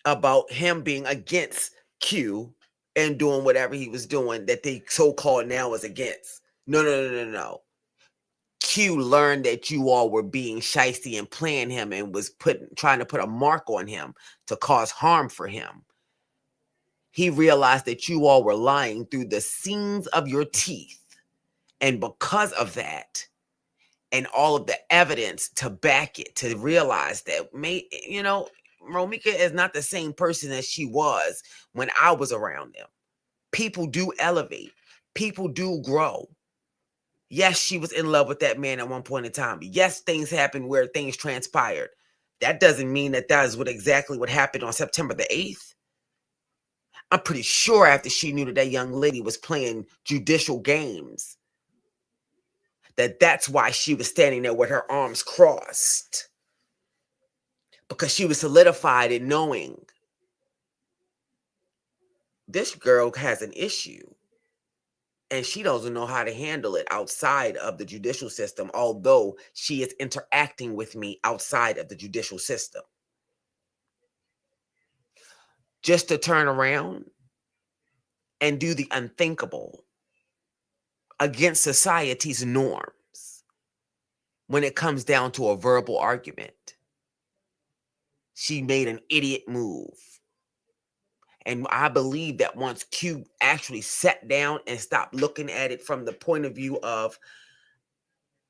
about him being against Q and doing whatever he was doing that they so-called now is against. No. Q learned that you all were being shiesty and playing him and was trying to put a mark on him to cause harm for him. He realized that you all were lying through the seams of your teeth. And because of that, and all of the evidence to back it, to realize that, Romeca is not the same person as she was when I was around them. People do elevate. People do grow. Yes, she was in love with that man at one point in time. Yes, things happened where things transpired. That doesn't mean that is exactly what happened on September the 8th. I'm pretty sure after she knew that young lady was playing judicial games, that's why she was standing there with her arms crossed. Because she was solidified in knowing this girl has an issue. And she doesn't know how to handle it outside of the judicial system, although she is interacting with me outside of the judicial system. Just to turn around and do the unthinkable against society's norms when it comes down to a verbal argument. She made an idiot move. And I believe that once Q actually sat down and stopped looking at it from the point of view of,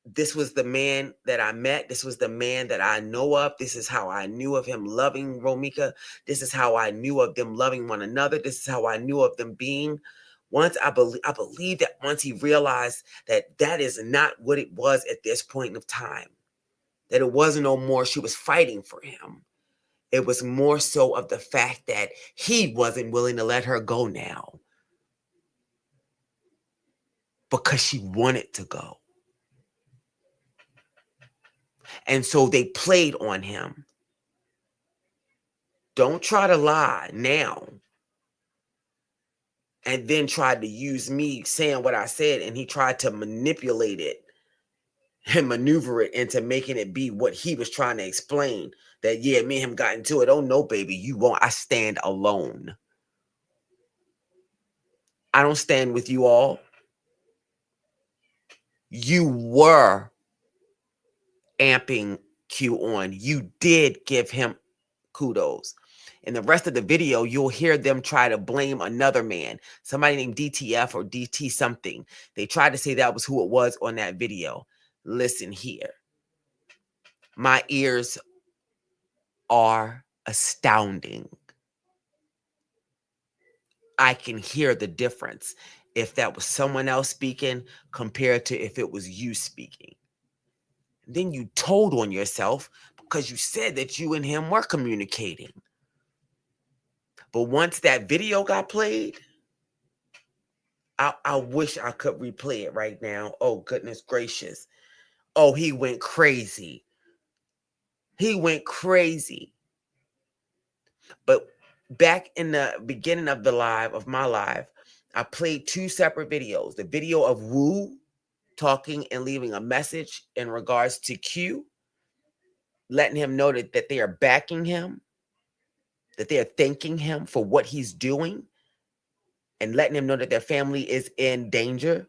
this was the man that I met. This was the man that I know of. This is how I knew of him loving Romeca. This is how I knew of them loving one another. This is how I knew of them being. I believe that once he realized that is not what it was at this point of time, that it wasn't no more she was fighting for him. It was more so of the fact that he wasn't willing to let her go now because she wanted to go. And so they played on him. Don't try to lie now and then tried to use me saying what I said, and he tried to manipulate it and maneuver it into making it be what he was trying to explain. That, yeah, me and him got into it. Oh, no, baby, you won't. I stand alone. I don't stand with you all. You were amping Q on. You did give him kudos. In the rest of the video, you'll hear them try to blame another man, somebody named DTF or DT something. They tried to say that was who it was on that video. Listen here. My ears are astounding. I can hear the difference if that was someone else speaking compared to if it was you speaking. Then you told on yourself because you said that you and him were communicating. But once that video got played, I wish I could replay it right now. Oh, goodness gracious. Oh, he went crazy. He went crazy. But back in the beginning of my live, I played two separate videos. The video of Wu talking and leaving a message in regards to Q, letting him know that they are backing him, that they are thanking him for what he's doing, and letting him know that their family is in danger.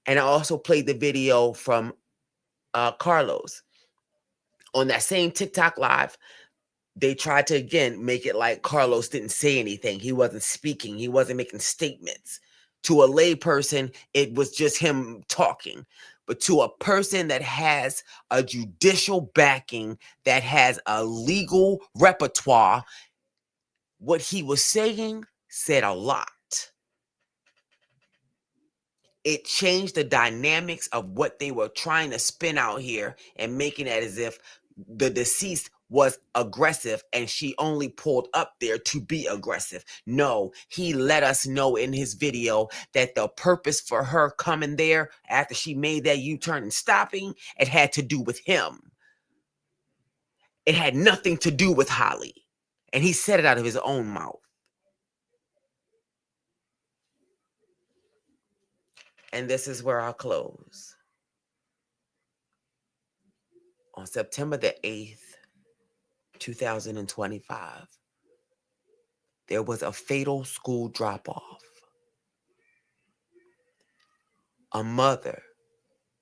And I also played the video from Carlos. On that same TikTok live, they tried to, again, make it like Carlos didn't say anything. He wasn't speaking. He wasn't making statements. To a lay person, it was just him talking. But to a person that has a judicial backing, that has a legal repertoire, what he was saying said a lot. It changed the dynamics of what they were trying to spin out here and making it as if the deceased was aggressive and she only pulled up there to be aggressive. No, he let us know in his video that the purpose for her coming there after she made that U-turn and stopping, it had to do with him. It had nothing to do with Holly. And he said it out of his own mouth. And this is where I'll close. On September the 8th, 2025, there was a fatal school drop-off. A mother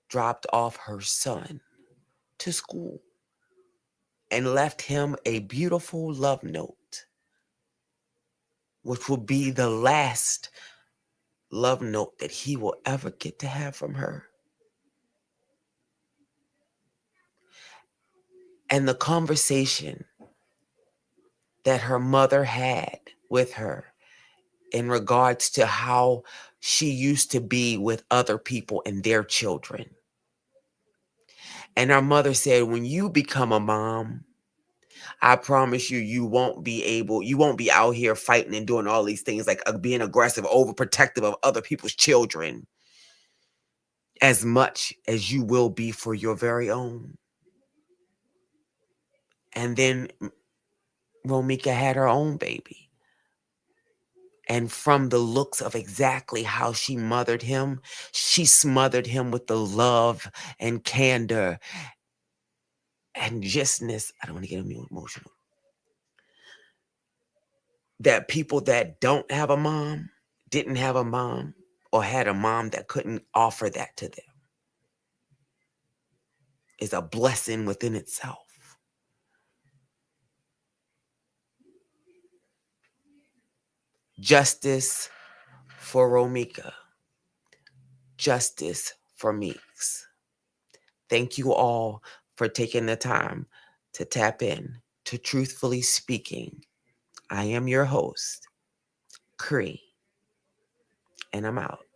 dropped off her son to school and left him a beautiful love note, which will be the last love note that he will ever get to have from her. And the conversation that her mother had with her in regards to how she used to be with other people and their children. And our mother said, when you become a mom, I promise you, you won't be out here fighting and doing all these things like being aggressive, overprotective of other people's children as much as you will be for your very own. And then Romeca had her own baby. And from the looks of exactly how she mothered him, she smothered him with the love and candor and justness. I don't want to get emotional. That people that don't have a mom, didn't have a mom, or had a mom that couldn't offer that to them is a blessing within itself. Justice for Romeca. Justice for Meeks. Thank you all for taking the time to tap in to Truthfully Speaking. I am your host, Cree, and I'm out.